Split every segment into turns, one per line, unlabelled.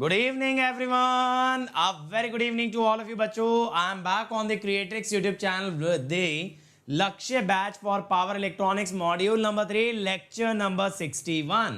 Good evening, everyone. A very good evening to all of you, बच्चों. I am back on the Creatrix YouTube channel with the लक्ष्य batch for power electronics module number 3 lecture number 61.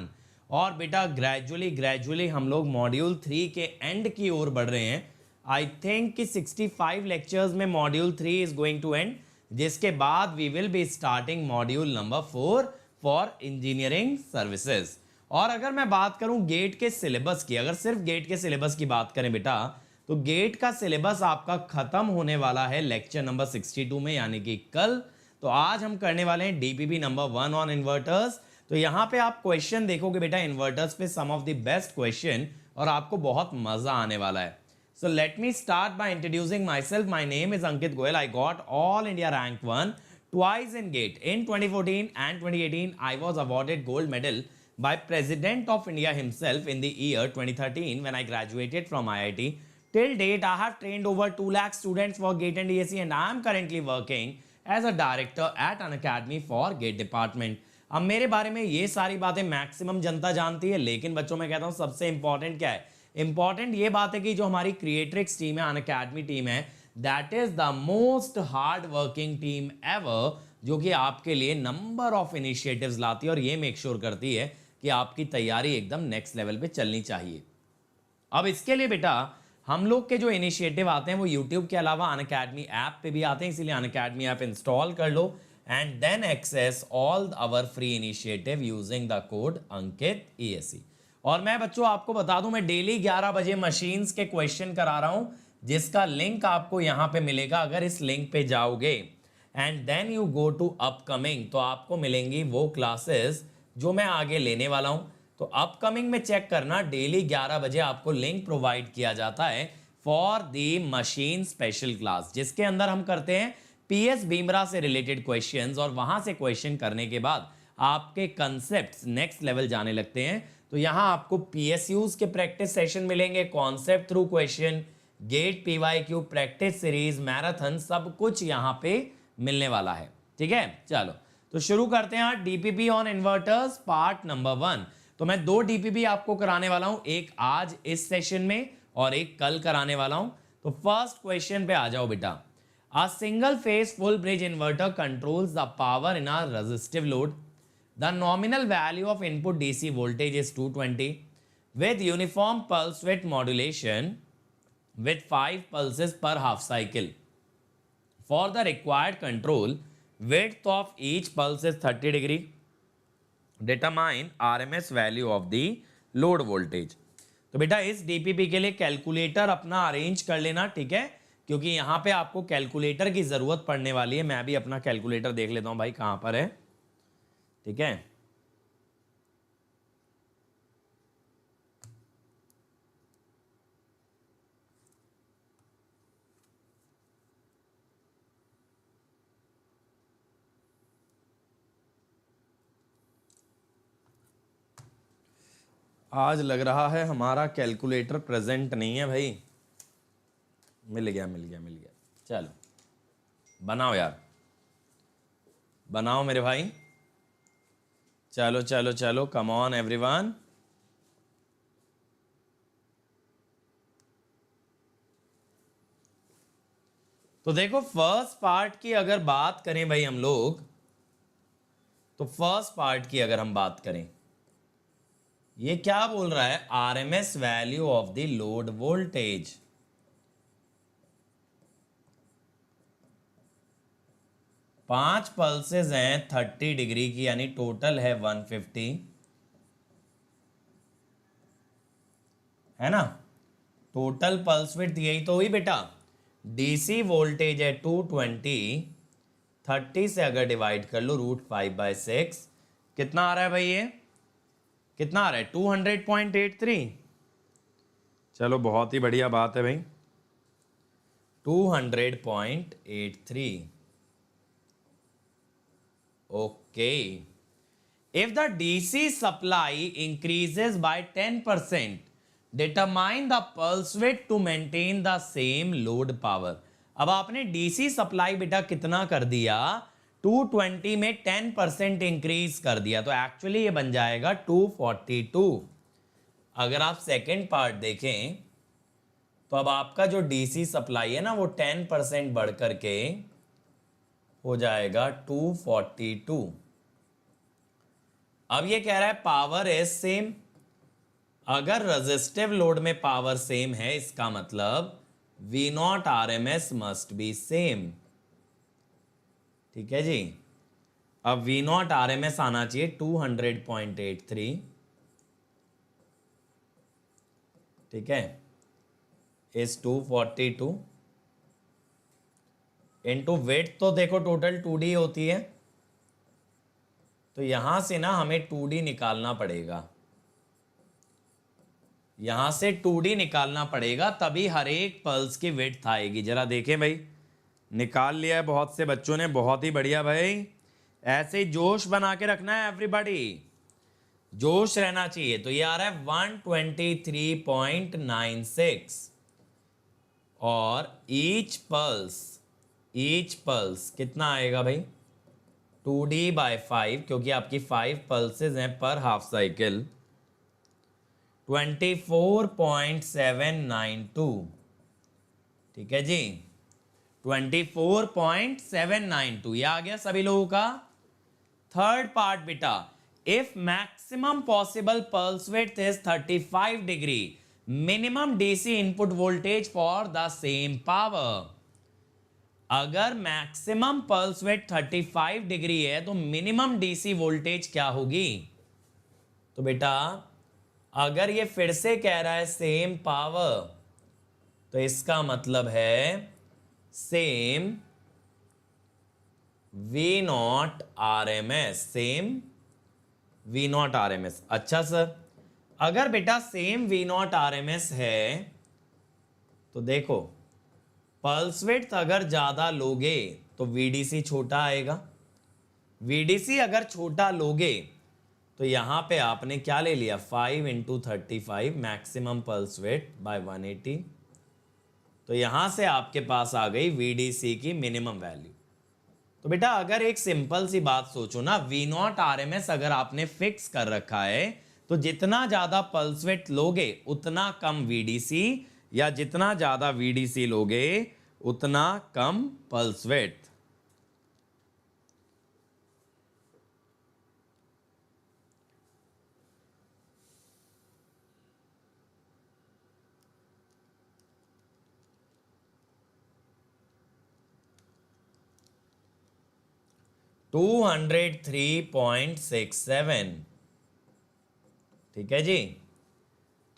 और बेटा gradually हम लोग module 3 के and की ओर बढ़ रहे हैं. आई थिंक कि 65 लेक्चर्स में module 3 is going to end, जिसके बाद we will be starting module number 4 for engineering services. और अगर मैं बात करूं गेट के सिलेबस की, अगर सिर्फ गेट के सिलेबस की बात करें बेटा, तो गेट का सिलेबस आपका खत्म होने वाला है लेक्चर नंबर 62 में, यानी कि कल. तो आज हम करने वाले हैं डीपीपी नंबर 1 ऑन इन्वर्टर्स. तो यहां पे आप क्वेश्चन देखोगे बेटा इन्वर्टर्स पे, सम ऑफ द बेस्ट क्वेश्चन, और आपको बहुत मजा आने वाला है. So let me start by introducing myself. My name is Ankit Goyal. I got all India rank 1 twice in GATE. In 2014 and 2018, I was awarded gold medal by President of India himself in the year 2013 when I graduated from IIT. Till date, I have trained over 2 lakh students for GATE and DSE, and I am currently working as a director at an academy for GATE department. अब मेरे बारे में ये सारी बातें maximum जनता जानती है, लेकिन बच्चों मैं कहता हूँ सबसे इंपॉर्टेंट क्या है? इंपॉर्टेंट ये बात है कि जो हमारी क्रिएट्रिक्स टीम है, अनअकैडमी टीम है, that is the most hard working team ever, जो कि आपके लिए नंबर ऑफ इनिशिएटिव्स लाती है और ये मेक श्योर करती है कि आपकी तैयारी एकदम नेक्स्ट लेवल पे चलनी चाहिए. अब इसके लिए बेटा हम लोग के जो इनिशिएटिव आते हैं वो यूट्यूब के अलावा अनअकैडमी ऐप पे भी आते हैं, इसीलिए अनअकैडमी ऐप इंस्टॉल कर लो and then access all our free initiative using the code Ankit ESE. और मैं बच्चों आपको बता दूं, मैं डेली 11 बजे मशीन्स के क्वेश्चन करा रहा हूं, जिसका लिंक आपको यहां पे मिलेगा. अगर इस लिंक पे जाओगे and then you go to upcoming, तो आपको मिलेंगी वो क्लासेस जो मैं आगे लेने वाला हूं. तो अपकमिंग में चेक करना, डेली 11 बजे आपको लिंक प्रोवाइड किया जाता है for the machine special class, जिसके अंदर हम करते हैं PS बीमरा से रिलेटेड क्वेश्चंस, और वहां से क्वेश्चन करने के बाद आपके कंसेप्ट्स नेक्स्ट लेवल जाने लगते हैं. तो यहां आपको PSUs के प्रैक्टिस सेशन मिलेंगे, concept through question, GATE PYQ practice series, marathon, सब कुछ यहां पे मिलने वाला है. ठीक है, चलो तो शुरू करते हैं DPP on inverters part number 1. तो मैं 2 डीपीपी आपको कराने वाला हूं, एक आज इस सेशन में और एक कल कराने वाला हूं. तो फर्स्ट क्वेश्चन पे आ जाओ बेटा. अ single phase full bridge inverter controls the power in a resistive load. The nominal value of input DC voltage is 220 with uniform pulse width modulation with 5 pulses per half cycle. For the required control, width of each pulse is 30 degree. Determine RMS value of the load voltage. तो बेटा इस DPP के लिए calculator अपना arrange कर लेना, ठीक है, क्योंकि यहाँ पे आपको कैलकुलेटर की जरूरत पड़ने वाली है. मैं भी अपना कैलकुलेटर देख लेता हूँ भाई कहाँ पर है. ठीक है, आज लग रहा है हमारा कैलकुलेटर प्रेजेंट नहीं है भाई. मिल गया. चलो बनाओ यार, बनाओ मेरे भाई. चलो कम ऑन एवरीवन. तो देखो फर्स्ट पार्ट की अगर बात करें भाई हम लोग, तो फर्स्ट पार्ट की अगर हम बात करें, ये क्या बोल रहा है? RMS value of the load voltage. पांच पल्सेस हैं 30 डिग्री की, यानी टोटल है 150, है ना. टोटल पल्स विड्थ यही तो हुई बेटा. DC वोल्टेज है 220, 30 से अगर डिवाइड कर लो √5/6, कितना आ रहा है भाई? ये कितना आ रहा है? 200.83. चलो बहुत ही बढ़िया बात है भाई, 200.83. Okay. If the DC supply increases by 10%, determine the pulse width to maintain the same load power. अब आपने DC सप्लाई बेटा कितना कर दिया? 220 में 10% इंक्रीज कर दिया, तो एक्चुअली ये बन जाएगा 242. अगर आप सेकेंड पार्ट देखें तो अब आपका जो डीसी सप्लाई है ना वो 10% बढ़ करके हो जाएगा 242। अब ये कह रहा है पावर इज सेम। अगर रेजिस्टिव लोड में पावर सेम है इसका मतलब V not R M S must be same. ठीक है जी। अब V not R M S आना चाहिए 200.83। ठीक है, इज 242 इंटू वेट तो देखो टोटल 2D होती है, तो यहां से ना हमें 2D निकालना पड़ेगा। यहां से 2D निकालना पड़ेगा तभी हर एक पल्स की विड्थ आएगी। जरा देखें भाई, निकाल लिया है बहुत से बच्चों ने, बहुत ही बढ़िया भाई। ऐसे ही जोश बना के रखना है एवरीबॉडी, जोश रहना चाहिए। तो ये आ रहा है 123.96 और ईच पल्स कितना आएगा भाई 2D/5, क्योंकि आपकी 5 पल्सेस हैं पर हाफ साइकिल, 24.792। ठीक है जी, 24.792 ये आ गया सभी लोगों का। थर्ड पार्ट बेटा, if maximum possible pulse width is 35 degree, minimum DC input voltage for the same power. अगर मैक्सिमम पल्स विड्थ 35 डिग्री है तो मिनिमम डीसी वोल्टेज क्या होगी? तो बेटा अगर ये फिर से कह रहा है सेम पावर, तो इसका मतलब है same V not R M S, same V not R M S. अच्छा सर, अगर बेटा same V not R M S है तो देखो पल्स विड्थ अगर ज्यादा लोगे तो VDC छोटा आएगा। VDC अगर छोटा लोगे तो यहां पे आपने क्या ले लिया 5 × 35 मैक्सिमम पल्स विड्थ बाय 180। तो यहां से आपके पास आ गई VDC की मिनिमम वैल्यू। तो बेटा अगर एक सिंपल सी बात सोचो ना, V not R M S अगर आपने फिक्स कर रखा है तो जितना ज्यादा पल्स विड्थ लोगे उतना कम VDC, या जितना ज्यादा VDC लोगे उतना कम पल्स विड्थ। टू 203.67। ठीक है जी।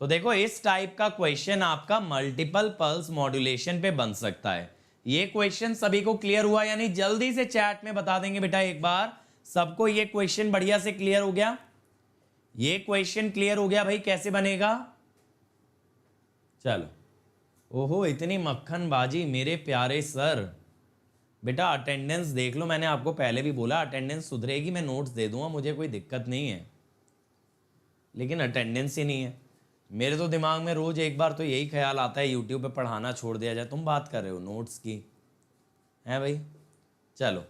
तो देखो इस टाइप का क्वेश्चन आपका मल्टीपल पल्स मॉड्यूलेशन पे बन सकता है। ये क्वेश्चन सभी को क्लियर हुआ यानी जल्दी से चैट में बता देंगे बेटा एक बार सबको ये क्वेश्चन बढ़िया से क्लियर हो गया? ये क्वेश्चन क्लियर हो गया भाई कैसे बनेगा? चलो, ओहो इतनी मक्खन बाजी मेरे प्यारे सर। बेटा अटेंडेंस देख लो, मैंने आपको पहले भी बोला अटेंडेंस सुधरेगी, मैं नोट्स दे दूंगा, मुझे कोई दिक्कत नहीं है, लेकिन अटेंडेंस ही नहीं है। मेरे तो दिमाग में रोज एक बार तो यही ख्याल आता है यूट्यूब पे पढ़ाना छोड़ दिया जाए। तुम बात कर रहे हो नोट्स की, है भाई? चलो,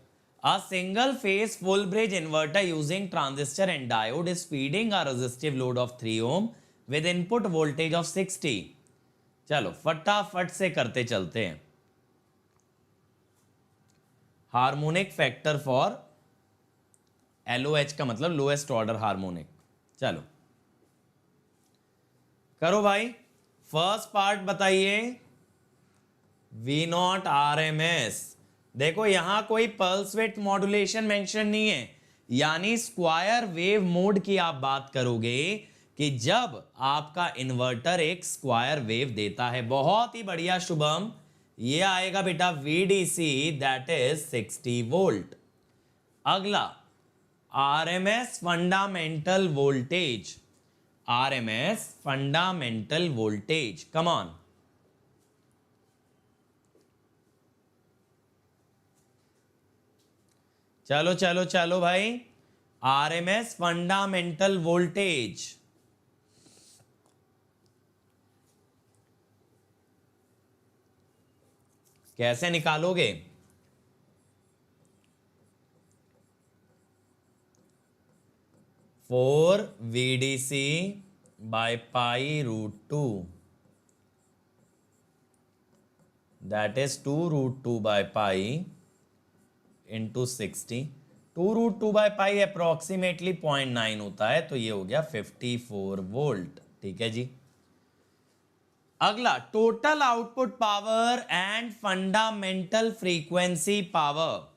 a single phase full bridge inverter using transistor and diode is feeding a resistive load of 3 ohm with input voltage of 60। चलो फटाफट से करते चलते हैं। हार्मोनिक फैक्टर फॉर LOH का मतलब लोएस्ट ऑर्डर हार्मोनिक। चलो करो भाई, फर्स्ट पार्ट बताइए। V not R M S, देखो यहां कोई पल्स विड्थ मॉड्यूलेशन मेंशन नहीं है, यानी स्क्वायर वेव मोड की आप बात करोगे कि जब आपका इन्वर्टर एक स्क्वायर वेव देता है। बहुत ही बढ़िया शुभम, ये आएगा बेटा VDC दैट इज 60 वोल्ट। अगला RMS fundamental voltage, RMS fundamental voltage, come on. चलो चलो चलो भाई, RMS फंडामेंटल वोल्टेज कैसे निकालोगे? Four VDC by pi root 2, that is 2 root 2 by pi into 60. 2 root 2 by pi approximately 0.9 होता है, तो ये हो गया 54 वोल्ट। ठीक है जी। अगला, total output power and fundamental frequency power.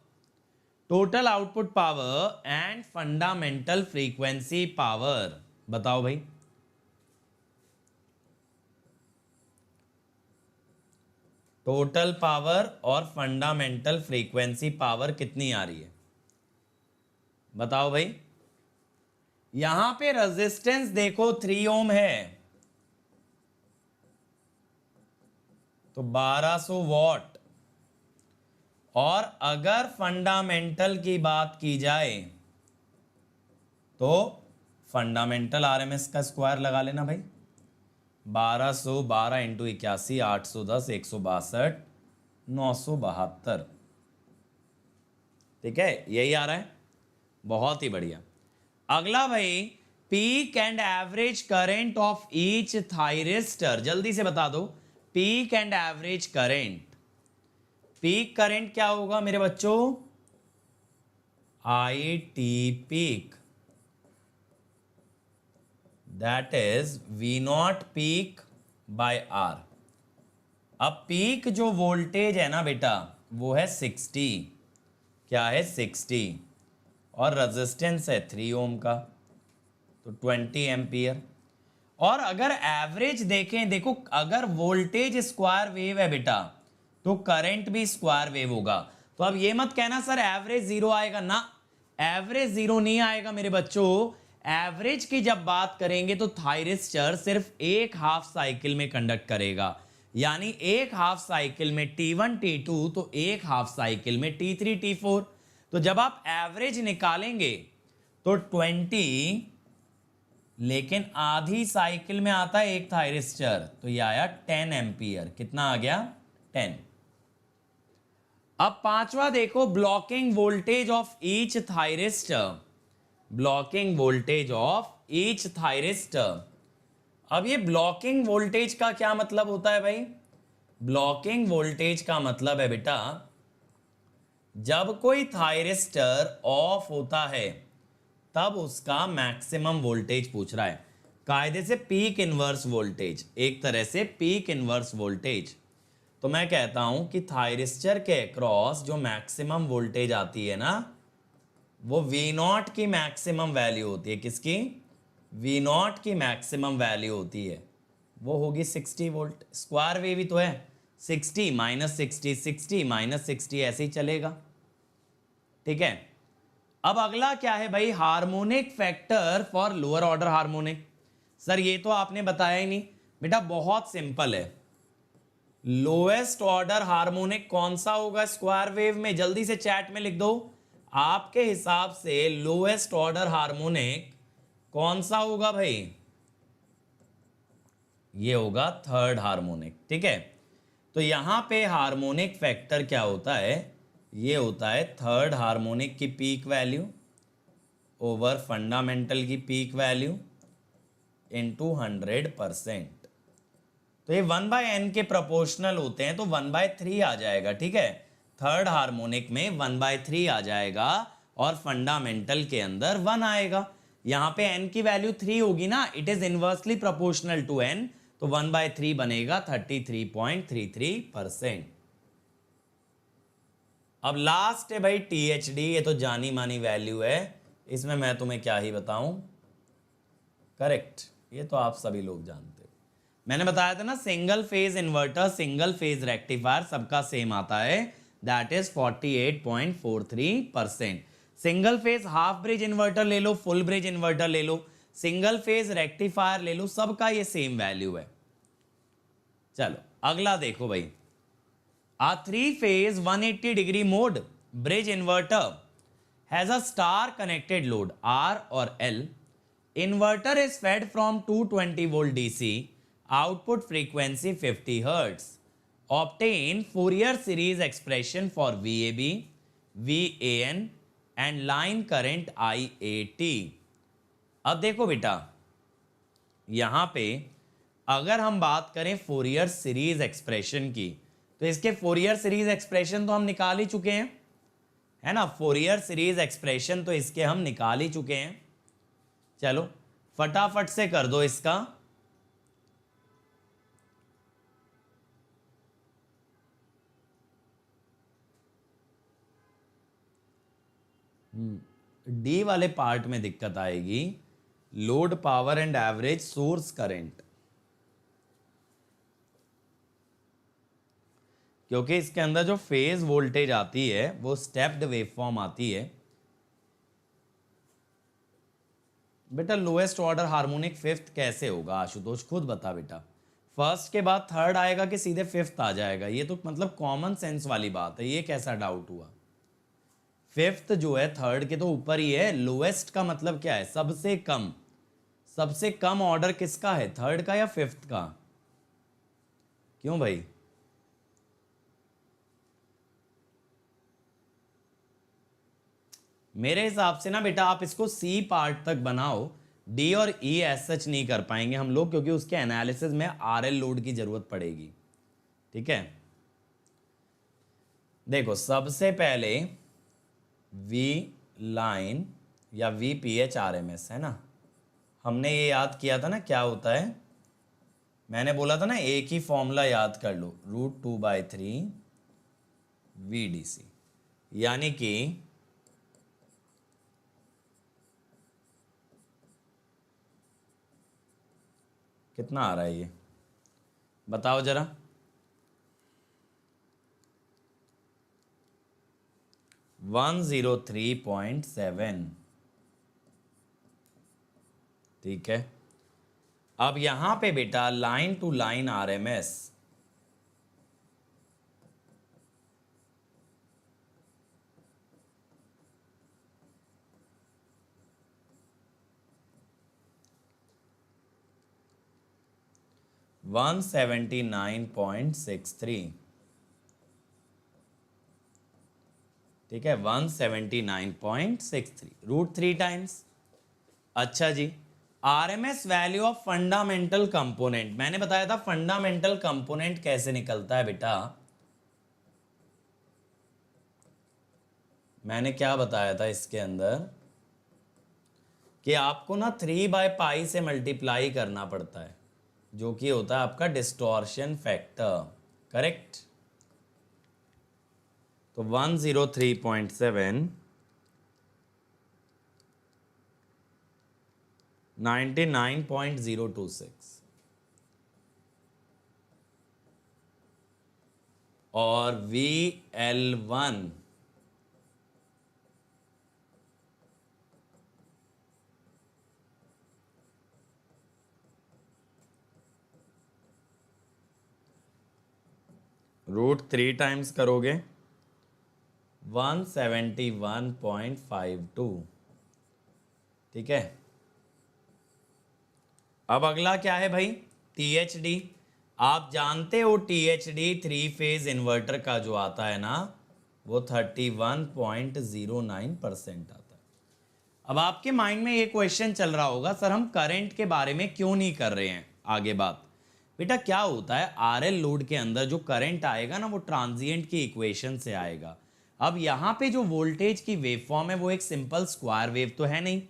Total output power and fundamental frequency power, बताओ भाई। टोटल पावर और फंडामेंटल फ्रीक्वेंसी पावर कितनी आ रही है, बताओ भाई। यहां पे रेजिस्टेंस देखो 3 ओम है, तो 1200 वॉट। और अगर फंडामेंटल की बात की जाए तो फंडामेंटल आरएमएस का स्क्वायर लगा लेना भाई। 1212 इंटू 81, 810, 162, 972। ठीक है, यही आ रहा है, बहुत ही बढ़िया। अगला भाई, peak and average current of each thyristor, जल्दी से बता दो। Peak and average current, peak current क्या होगा मेरे बच्चों, I T peak, that is V not peak by R. अब पीक जो वोल्टेज है ना बेटा, वो है 60, क्या है 60, और रेजिस्टेंस है 3 ओम का, तो 20 एम्पियर। और अगर एवरेज देखें, देखो अगर वोल्टेज स्क्वायर वेव है बेटा, तो करंट भी स्क्वायर वेव होगा। तो अब ये मत कहना सर एवरेज जीरो आएगा, ना, एवरेज जीरो नहीं आएगा मेरे बच्चों। एवरेज की जब बात करेंगे तो थायरिस्टर सिर्फ एक हाफ साइकिल में कंडक्ट करेगा, यानी एक हाफ साइकिल में T1 T2, तो एक हाफ साइकिल में T3 T4। तो जब आप एवरेज निकालेंगे तो 20, लेकिन आधी साइकिल में आता है एक थायरिस्टर, तो ये आया 10 एम्पियर। कितना आ गया, 10। अब पांचवा देखो, blocking voltage of each thyristor, blocking voltage of each thyristor. अब ये ब्लॉकिंग वोल्टेज का क्या मतलब होता है भाई? ब्लॉकिंग वोल्टेज का मतलब है बेटा, जब कोई थायरिस्टर ऑफ होता है तब उसका मैक्सिमम वोल्टेज पूछ रहा है। कायदे से पीक इनवर्स वोल्टेज, एक तरह से पीक इनवर्स वोल्टेज। तो मैं कहता हूं कि थायरिस्टर के अक्रॉस जो मैक्सिमम वोल्टेज आती है ना, वो V0 की मैक्सिमम वैल्यू होती है। किसकी? V0 की मैक्सिमम वैल्यू होती है, वो होगी 60 वोल्ट। स्क्वायर वेव ही तो है, 60 माइनस 60, 60 माइनस 60, ऐसे ही चलेगा। ठीक है। अब अगला क्या है भाई? Harmonic factor for lower order harmonic. Sir ये तो आपने बताया ही नहीं बेटा, बहुत सिंपल है। लोएस्ट ऑर्डर हार्मोनिक कौन सा होगा स्क्वायर वेव में? जल्दी से चैट में लिख दो, आपके हिसाब से लोएस्ट ऑर्डर हार्मोनिक कौन सा होगा भाई? ये होगा थर्ड हार्मोनिक। ठीक है, तो यहां पे हार्मोनिक फैक्टर क्या होता है? ये होता है थर्ड हार्मोनिक की पीक वैल्यू ओवर फंडामेंटल की पीक वैल्यू इनटू 100%। तो ये 1/n के प्रोपोर्शनल होते हैं, तो 1/3 आ जाएगा। ठीक है, थर्ड हार्मोनिक में 1/3 आ जाएगा और फंडामेंटल के अंदर 1 आएगा। यहां पे n की वैल्यू 3 होगी ना, it is inversely proportional to n, तो 1/3 बनेगा 33.33%। अब लास्ट है भाई THD, ये तो जानी मानी वैल्यू है, इसमें मैं तुम्हें क्या ही बताऊं। करेक्ट, ये तो आप सभी लोग जानते हो। मैंने बताया था ना, single phase inverter, single phase rectifier सबका सेम आता है, that is 48.43%। Single phase half bridge inverter ले लो, फुल ब्रिज इन्वर्टर ले लो, सिंगल फेज रेक्टिफायर ले लो, सबका ये सेम वैल्यू है। चलो अगला देखो भाई, A 3-phase 180-degree mode bridge inverter has a star connected load R or L. Inverter is fed from 220 volt DC, output frequency 50 Hz. Obtain Fourier series expression for VAB, VAN and line current IAT. अब देखो बेटा, यहां पे अगर हम बात करें Fourier series expression की, तो इसके फोरियर सीरीज एक्सप्रेशन तो हम निकाल ही चुके हैं, है ना। फोरियर सीरीज एक्सप्रेशन तो इसके हम निकाल ही चुके हैं। चलो फटाफट से कर दो इसका। डी वाले पार्ट में दिक्कत आएगी, load power and average source current, क्योंकि इसके अंदर जो फेज वोल्टेज आती है वो स्टेप्ड वेवफॉर्म आती है। बेटा लोएस्ट ऑर्डर हार्मोनिक फिफ्थ कैसे होगा आशुतोष, खुद बता बेटा। फर्स्ट के बाद थर्ड आएगा कि सीधे फिफ्थ आ जाएगा? ये तो मतलब कॉमन सेंस वाली बात है, ये कैसा डाउट हुआ? फिफ्थ जो है थर्ड के तो ऊपर ही है। लोएस्ट का मतलब क्या है? सबसे कम। सबसे कम ऑर्डर किसका है, थर्ड का या फिफ्थ का? क्यों भाई? मेरे हिसाब से ना बेटा आप इसको सी पार्ट तक बनाओ, डी और ई एज सच नहीं कर पाएंगे हम लोग, क्योंकि उसके एनालिसिस में आरएल लोड की जरूरत पड़ेगी। ठीक है, देखो सबसे पहले वी लाइन या V P H R M S है ना, हमने ये याद किया था ना क्या होता है। मैंने बोला था ना एक ही फॉर्मूला याद कर लो, √2/3 VDC, यानी कि कितना आ रहा है ये बताओ जरा। 103.7। ठीक है, अब यहां पे बेटा line to line RMS, one 179.63। ठीक है, 179.63 √3 टाइम्स। अच्छा जी, RMS value of fundamental component, मैंने बताया था फंडामेंटल कंपोनेंट कैसे निकलता है बेटा। मैंने क्या बताया था इसके अंदर कि आपको ना 3/π से मल्टीप्लाई करना पड़ता है, जो कि होता है आपका डिस्टॉर्शन फैक्टर। करेक्ट, तो 103.7 99.026 और VL1 √3 टाइम्स करोगे 171.52। ठीक है, अब अगला क्या है भाई, THD। आप जानते हो THD 3 फेज इन्वर्टर का जो आता है ना वो 31.09% आता है। अब आपके माइंड में ये क्वेश्चन चल रहा होगा, सर हम करंट के बारे में क्यों नहीं कर रहे हैं आगे बात। बेटा क्या होता है, आरएल लोड के अंदर जो करंट आएगा ना वो ट्रांजिएंट की इक्वेशन से आएगा। अब यहाँ पे जो वोल्टेज की वेवफॉर्म है वो एक सिंपल स्क्वायर वेव तो है नहीं।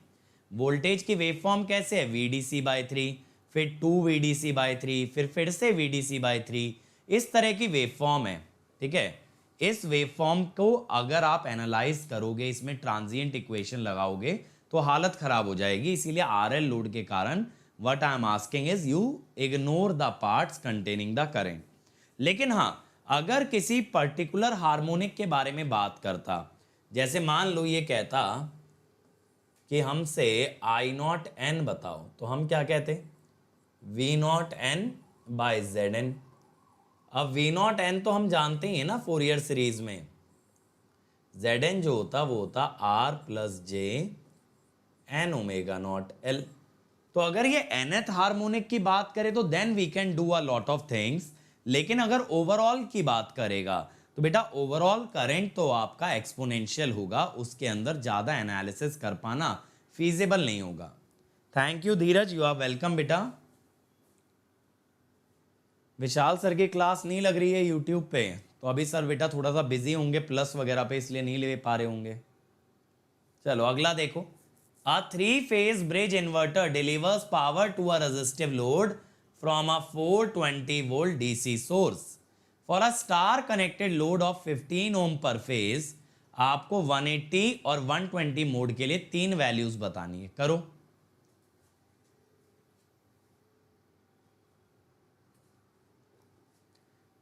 वोल्टेज की वेवफॉर्म कैसे है, VDC/3, फिर 2 VDC/3, फिर से VDC/3, इस तरह की वेवफॉर्म है। ठीक है, इस वेवफॉर्म को अगर आप एनालाइज करोगे, इसमें ट्रांजिएंट इक्वेशन लगाओगे तो हालत खराब हो जाएगी। इसीलिए आरएल लोड के कारण what I am asking is you ignore the parts containing the current. लेकिन हाँ, अगर किसी पर्टिकुलर हार्मोनिक के बारे में बात करता, जैसे मान लो ये कहता कि हमसे I0n बताओ, तो हम क्या कहते, V0n/Zn। अब V0n तो हम जानते ही हैं ना फोरियर सीरीज में, Zn जो होता वो होता R + J n ω0L। तो अगर ये nth हार्मोनिक की बात करें तो then we can do a lot of things. लेकिन अगर ओवरऑल की बात करेगा तो बेटा ओवरऑल करंट तो आपका एक्सपोनेंशियल होगा, उसके अंदर ज़्यादा एनालिसिस कर पाना फीजिबल नहीं होगा। Thank you Dheeraj, you are welcome बेटा। विशाल सर की क्लास नहीं लग रही है यूट्यूब पे, तो अभी सर बेटा थोड़ा सा बिजी होंगे प्लस वगैरह पे, इसलिए नहीं ले पा रहे होंगे। चलो अगला देखो, a 3-phase bridge inverter delivers power to a resistive load from a 420 volt DC source for a star connected load of 15 ohm per phase. आपको 180 और 120 मोड के लिए 3 वैल्यूज बतानी है, करो।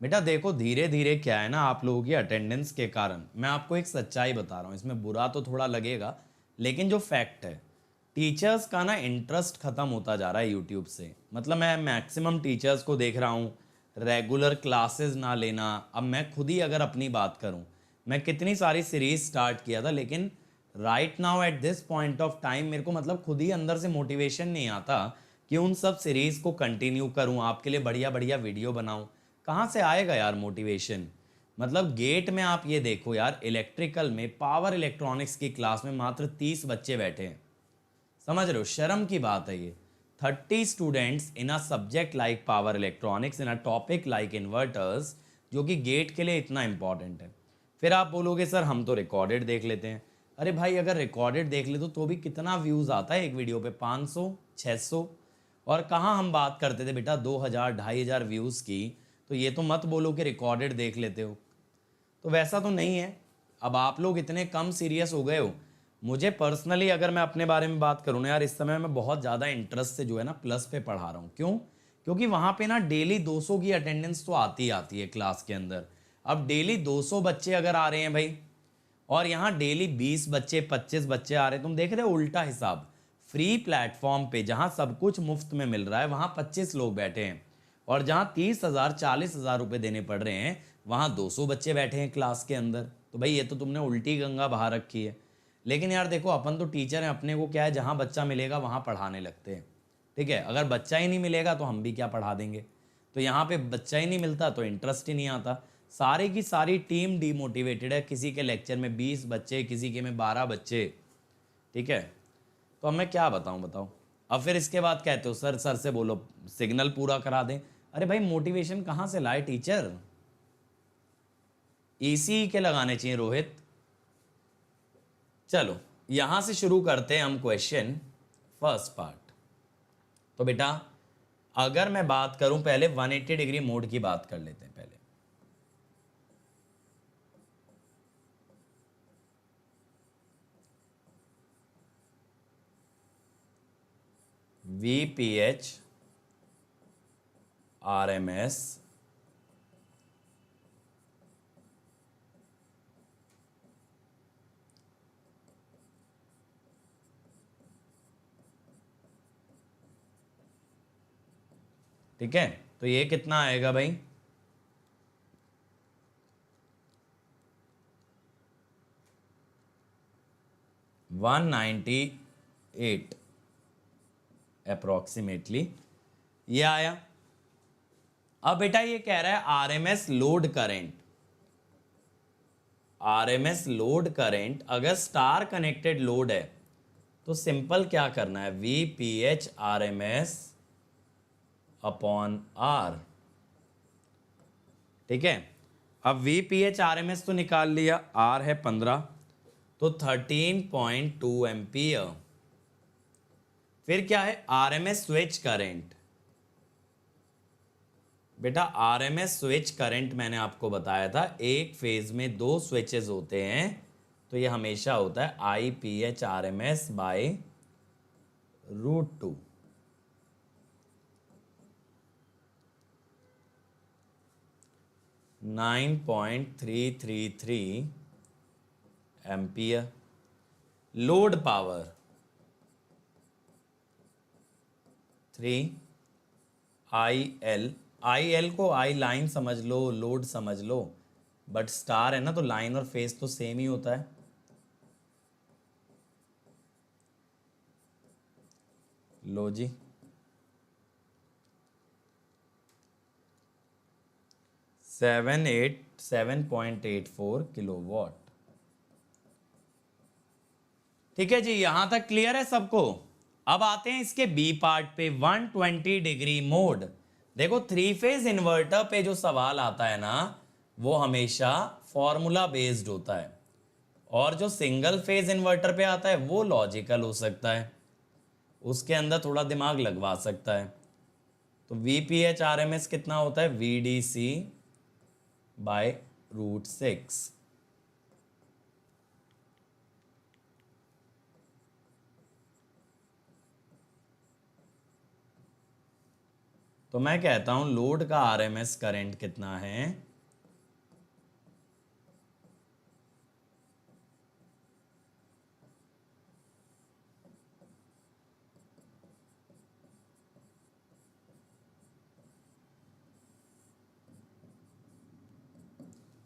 बेटा देखो धीरे धीरे क्या है ना, आप लोगों की अटेंडेंस के कारण मैं आपको एक सच्चाई बता रहा हूँ, इसमें बुरा तो थोड़ा लगेगा लेकिन जो फैक्ट है, टीचर्स का ना इंटरेस्ट खत्म होता जा रहा है यूट्यूब से। मतलब मैं मैक्सिमम टीचर्स को देख रहा हूँ रेगुलर क्लासेस ना लेना। अब मैं खुद ही अगर अपनी बात करूँ, मैं कितनी सारी सीरीज स्टार्ट किया था, लेकिन right now at this point of time मेरे को मतलब खुद ही अंदर से मोटिवेशन नहीं आता कि उन सब सीरीज को कंटिन्यू करूँ, आपके लिए बढ़िया बढ़िया वीडियो बनाऊँ। कहाँ से आएगा यार मोटिवेशन। मतलब गेट में आप ये देखो यार, इलेक्ट्रिकल में पावर इलेक्ट्रॉनिक्स की क्लास में मात्र 30 बच्चे बैठे हैं, समझ रहे हो, शर्म की बात है ये। 30 students in a subject like power electronics, in a topic like inverters, जो कि गेट के लिए इतना इंपॉर्टेंट है। फिर आप बोलोगे सर हम तो रिकॉर्डेड देख लेते हैं। अरे भाई अगर रिकॉर्डेड देख ले तो भी कितना व्यूज़ आता है एक वीडियो पे, 500 600। और कहाँ हम बात करते थे बेटा 2000 2500 व्यूज़ की, तो ये तो मत बोलो कि रिकॉर्डेड देख लेते हो। तो वैसा तो नहीं है। अब आप लोग इतने कम सीरियस हो गए हो। मुझे पर्सनली अगर मैं अपने बारे में बात करूँ ना यार, इस समय मैं बहुत ज़्यादा इंटरेस्ट से जो है ना प्लस पे पढ़ा रहा हूँ। क्यों? क्योंकि वहाँ पे ना डेली 200 की अटेंडेंस तो आती है क्लास के अंदर। अब डेली 200 बच्चे अगर आ रहे हैं भाई, और यहाँ डेली 20 बच्चे 25 बच्चे आ रहे हैं, तुम देख रहे हो उल्टा हिसाब। फ्री प्लेटफॉर्म पे जहाँ सब कुछ मुफ्त में मिल रहा है वहाँ 25 लोग बैठे हैं, और जहाँ 30,000 40,000 रुपये देने पड़ रहे हैं वहाँ 200 बच्चे बैठे हैं क्लास के अंदर। तो भाई ये तो तुमने उल्टी गंगा बहा रखी है। लेकिन यार देखो अपन तो टीचर हैं, अपने को क्या है, जहाँ बच्चा मिलेगा वहाँ पढ़ाने लगते हैं। ठीक है, अगर बच्चा ही नहीं मिलेगा तो हम भी क्या पढ़ा देंगे। तो यहाँ पे बच्चा ही नहीं मिलता तो इंटरेस्ट ही नहीं आता। सारी की सारी टीम डीमोटिवेटेड है, किसी के लेक्चर में 20 बच्चे, किसी के में 12 बच्चे। ठीक है, तो अब मैं क्या बताऊँ बताओ। अब फिर इसके बाद कहते हो सर सर से बोलो सिग्नल पूरा करा दें। अरे भाई मोटिवेशन कहाँ से लाए टीचर, इसी के लगाने चाहिए रोहित। चलो यहां से शुरू करते हैं हम क्वेश्चन फर्स्ट पार्ट। तो बेटा अगर मैं बात करूं, पहले 180 डिग्री मोड की बात कर लेते हैं पहले। VPH RMS ठीक है, तो ये कितना आएगा भाई, 198 अप्रोक्सीमेटली ये आया। अब बेटा ये कह रहा है RMS load current. RMS load current अगर स्टार कनेक्टेड लोड है तो सिंपल क्या करना है, VPH RMS अपॉन R। ठीक है, अब VPH RMS तो निकाल लिया, R है 15, तो 13.2 एम्पियर। फिर क्या है RMS स्विच करंट। बेटा RMS स्विच करंट मैंने आपको बताया था, एक फेज में 2 स्विचेस होते हैं, तो ये हमेशा होता है IPH RMS बाय √2। .333 ampere. Load power 3 IL। IL को आई लाइन समझ लो, लोड समझ लो, बट स्टार है ना तो लाइन और फेस तो सेम ही होता है। लो जी, 7.84 किलोवाट। ठीक है जी, यहां तक क्लियर है सबको। अब आते हैं इसके बी पार्ट पे, 120 डिग्री मोड। देखो थ्री फेज इन्वर्टर पे जो सवाल आता है ना वो हमेशा फॉर्मूला बेस्ड होता है, और जो सिंगल फेज इन्वर्टर पे आता है वो लॉजिकल हो सकता है, उसके अंदर थोड़ा दिमाग लगवा सकता है। तो VPH/RMS कितना होता है, VDC/√6। तो मैं कहता हूं लोड का RMS करंट कितना है,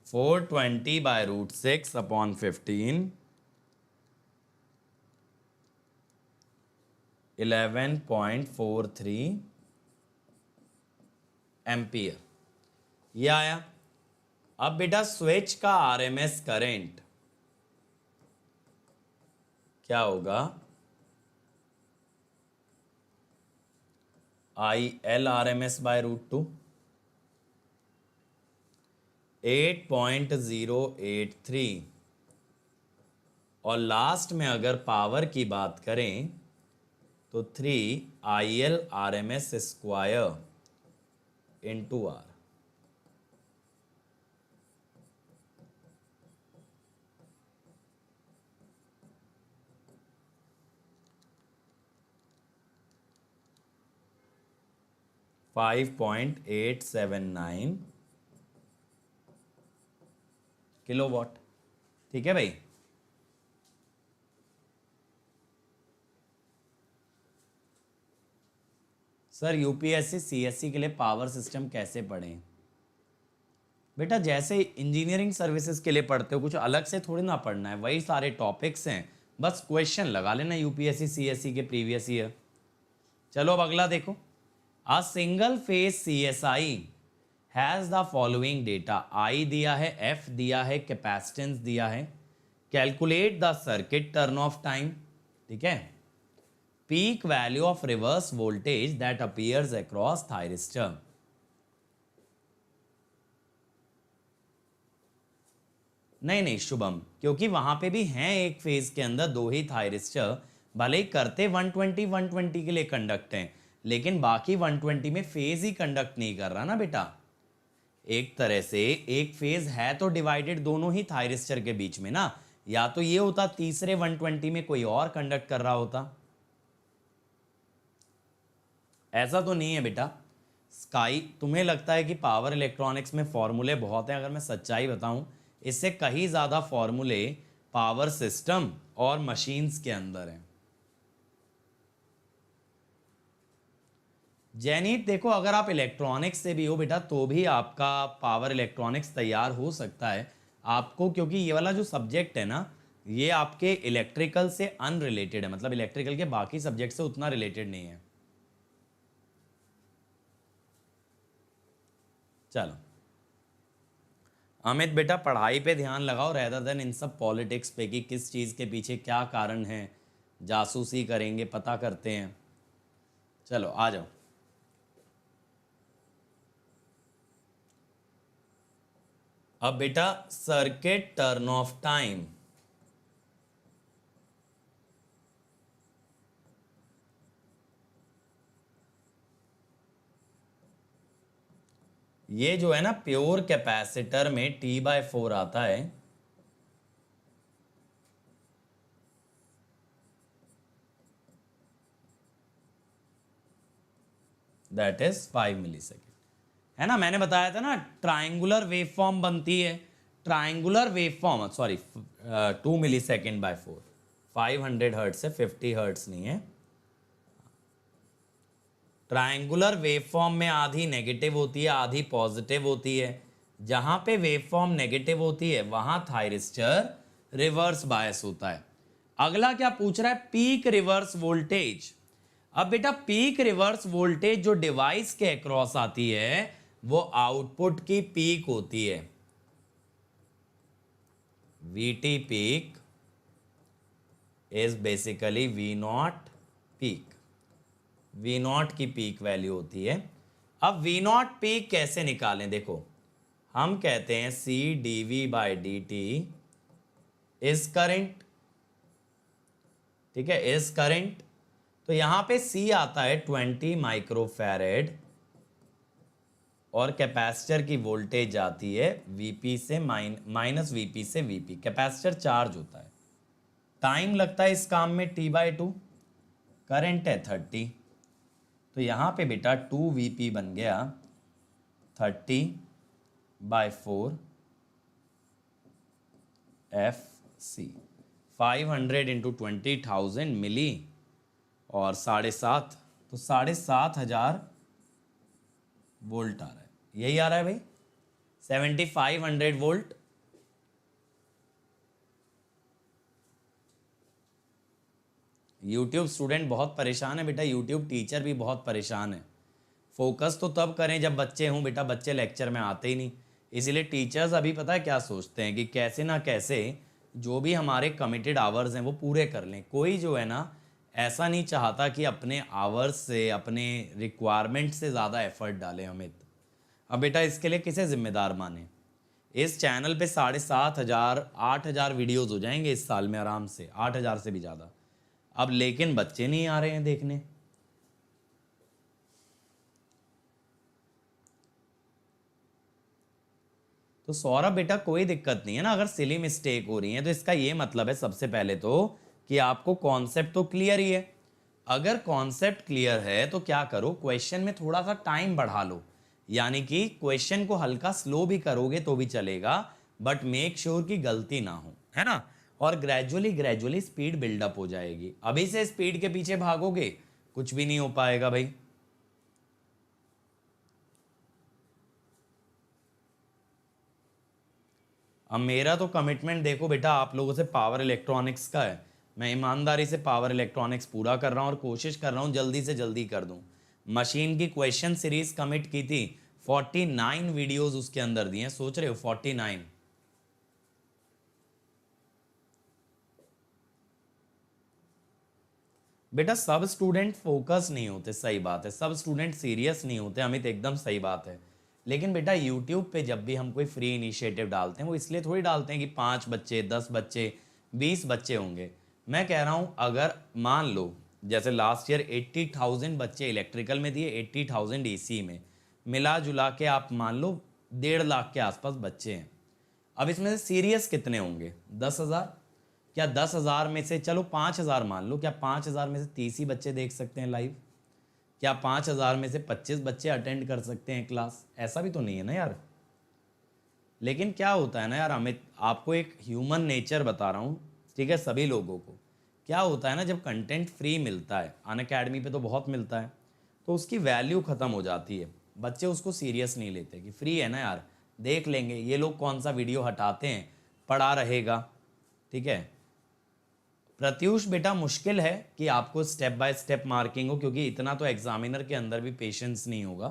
(420/√6/15) 11.43 एम्पियर। ये आया। अब बेटा स्विच का RMS करंट क्या होगा, IL/RMS/√2 8.083। और लास्ट में अगर पावर की बात करें तो 3IL/RMS² इंटू R। (5.879 किलोवाट). ठीक है भाई। सर यूपीएससी सीएससी के लिए पावर सिस्टम कैसे पढ़ें? बेटा जैसे इंजीनियरिंग सर्विसेज के लिए पढ़ते हो कुछ अलग से थोड़ी ना पढ़ना है, वही सारे टॉपिक्स हैं, बस क्वेश्चन लगा लेना यूपीएससी सीएससी के प्रीवियस ईयर। चलो अब अगला देखो। A single phase CSI has the following data. I दिया है, एफ दिया है, कैपेसिटेंस दिया है। Calculate the circuit turn off time. ठीक है। Peak value of reverse voltage that appears across thyristor. नहीं नहीं शुभम, क्योंकि वहां पे भी हैं एक फेज के अंदर दो ही थायरिस्टर, भले ही करते 120 के लिए कंडक्ट हैं, लेकिन बाकी 120 में फेज ही कंडक्ट नहीं कर रहा ना बेटा। एक तरह से एक फेज है तो डिवाइडेड दोनों ही थायरिस्टर के बीच में ना, या तो ये होता तीसरे 120 में कोई और कंडक्ट कर रहा होता। ऐसा तो नहीं है बेटा। स्काई, तुम्हें लगता है कि पावर इलेक्ट्रॉनिक्स में फॉर्मूले बहुत हैं, अगर मैं सच्चाई बताऊं इससे कहीं ज़्यादा फॉर्मूले पावर सिस्टम और मशीन्स के अंदर हैं। जैनीत देखो, अगर आप इलेक्ट्रॉनिक्स से भी हो बेटा तो भी आपका पावर इलेक्ट्रॉनिक्स तैयार हो सकता है आपको, क्योंकि ये वाला जो सब्जेक्ट है ना ये आपके इलेक्ट्रिकल से अनरिलेटेड है, मतलब इलेक्ट्रिकल के बाकी सब्जेक्ट से उतना रिलेटेड नहीं है। चलो अमित बेटा पढ़ाई पे ध्यान लगाओ रेदर देन इन सब पॉलिटिक्स पे कि किस चीज़ के पीछे क्या कारण है, जासूसी करेंगे, पता करते हैं। चलो आ जाओ। अब बेटा सर्किट टर्न ऑफ टाइम, ये जो है ना प्योर कैपेसिटर में T/4 आता है, दैट इज 5 मिलीसेकेंड, है ना। मैंने बताया था ना ट्राइंगुलर वेवफॉर्म बनती है, ट्राइंगुलर वेवफॉर्म सॉरी 2 मिलीसेकेंड/4, 500 हर्ट्ज से 50 हर्ट्ज नहीं है। ट्रायंगुलर वेवफॉर्म में आधी नेगेटिव होती है आधी पॉजिटिव होती है। जहां पे वेवफॉर्म नेगेटिव होती है वहां थायरिस्टर रिवर्स बायस होता है। अगला क्या पूछ रहा है, पीक रिवर्स वोल्टेज। अब बेटा पीक रिवर्स वोल्टेज जो डिवाइस के अक्रॉस आती है वो आउटपुट की पीक होती है। VT peak is basically V0 peak, V0 की पीक वैल्यू होती है। अब वी नॉट पी कैसे निकालें, देखो हम कहते हैं C D V by D T is current, ठीक है, इज करेंट। तो यहां पे सी आता है 20 माइक्रोफैरेड और कैपेसिटर की वोल्टेज जाती है वीपी से माइनस वीपी से वीपी, कैपेसिटर चार्ज होता है। टाइम लगता है इस काम में T/2, करंट है 30, तो यहाँ पे बेटा 2 Vp बन गया 30/4 FC, 500 इंटू 20,000 मिली और 7.5, तो 7,500 वोल्ट आ रहा है, यही आ रहा है भाई 7500 वोल्ट। यूट्यूब स्टूडेंट बहुत परेशान है बेटा, यूट्यूब टीचर भी बहुत परेशान है। फोकस तो तब करें जब बच्चे हों बेटा, बच्चे लेक्चर में आते ही नहीं। इसीलिए टीचर्स अभी पता है क्या सोचते हैं कि कैसे ना कैसे जो भी हमारे कमिटेड आवर्स हैं वो पूरे कर लें। कोई जो है ना ऐसा नहीं चाहता कि अपने आवर्स से, अपने रिक्वायरमेंट से ज़्यादा एफर्ट डालें अमित। अब बेटा इसके लिए किसे जिम्मेदार माने? इस चैनल पे 7,500 8,000 वीडियोज़ हो जाएंगे इस साल में आराम से, 8,000 से भी ज़्यादा। अब लेकिन बच्चे नहीं आ रहे हैं देखने। तो सौरभ बेटा कोई दिक्कत नहीं है ना, अगर सिली मिस्टेक हो रही है तो इसका ये मतलब है सबसे पहले तो कि आपको कॉन्सेप्ट तो क्लियर ही है। अगर कॉन्सेप्ट क्लियर है तो क्या करो, क्वेश्चन में थोड़ा सा टाइम बढ़ा लो, यानी कि क्वेश्चन को हल्का स्लो भी करोगे तो भी चलेगा, बट मेक श्योर कि गलती ना हो, है ना। और ग्रेजुअली स्पीड बिल्डअप हो जाएगी। अभी से स्पीड के पीछे भागोगे कुछ भी नहीं हो पाएगा भाई। अब मेरा तो कमिटमेंट देखो बेटा आप लोगों से पावर इलेक्ट्रॉनिक्स का है, मैं ईमानदारी से पावर इलेक्ट्रॉनिक्स पूरा कर रहा हूँ और कोशिश कर रहा हूँ जल्दी से जल्दी कर दूँ। मशीन की क्वेश्चन सीरीज कमिट की थी, 49 वीडियोस उसके अंदर दिए, सोच रहे हो 49। बेटा सब स्टूडेंट फोकस नहीं होते, सही बात है, सब स्टूडेंट सीरियस नहीं होते अमित, एकदम सही बात है। लेकिन बेटा यूट्यूब पे जब भी हम कोई फ्री इनिशिएटिव डालते हैं वो इसलिए थोड़ी डालते हैं कि 5 बच्चे 10 बच्चे 20 बच्चे होंगे। मैं कह रहा हूँ अगर मान लो जैसे लास्ट ईयर 80,000 बच्चे इलेक्ट्रिकल में दिए, 80,000 ईसी में, मिला जुला के आप मान लो 1.5 लाख के आसपास बच्चे हैं। अब इसमें से सीरियस कितने होंगे? 10,000। क्या 10,000 में से, चलो 5,000 मान लो, क्या 5,000 में से 30 ही बच्चे देख सकते हैं लाइव? क्या 5,000 में से 25 बच्चे अटेंड कर सकते हैं क्लास? ऐसा भी तो नहीं है ना यार। लेकिन क्या होता है ना यार अमित, आपको एक ह्यूमन नेचर बता रहा हूँ, ठीक है, सभी लोगों को क्या होता है ना, जब कंटेंट फ्री मिलता है, अनअकैडमी पे तो बहुत मिलता है, तो उसकी वैल्यू ख़त्म हो जाती है। बच्चे उसको सीरियस नहीं लेते कि फ्री है ना यार, देख लेंगे, ये लोग कौन सा वीडियो हटाते हैं, पड़ा रहेगा, ठीक है। प्रत्यूष बेटा मुश्किल है कि आपको स्टेप बाय स्टेप मार्किंग हो, क्योंकि इतना तो एग्जामिनर के अंदर भी पेशेंस नहीं होगा।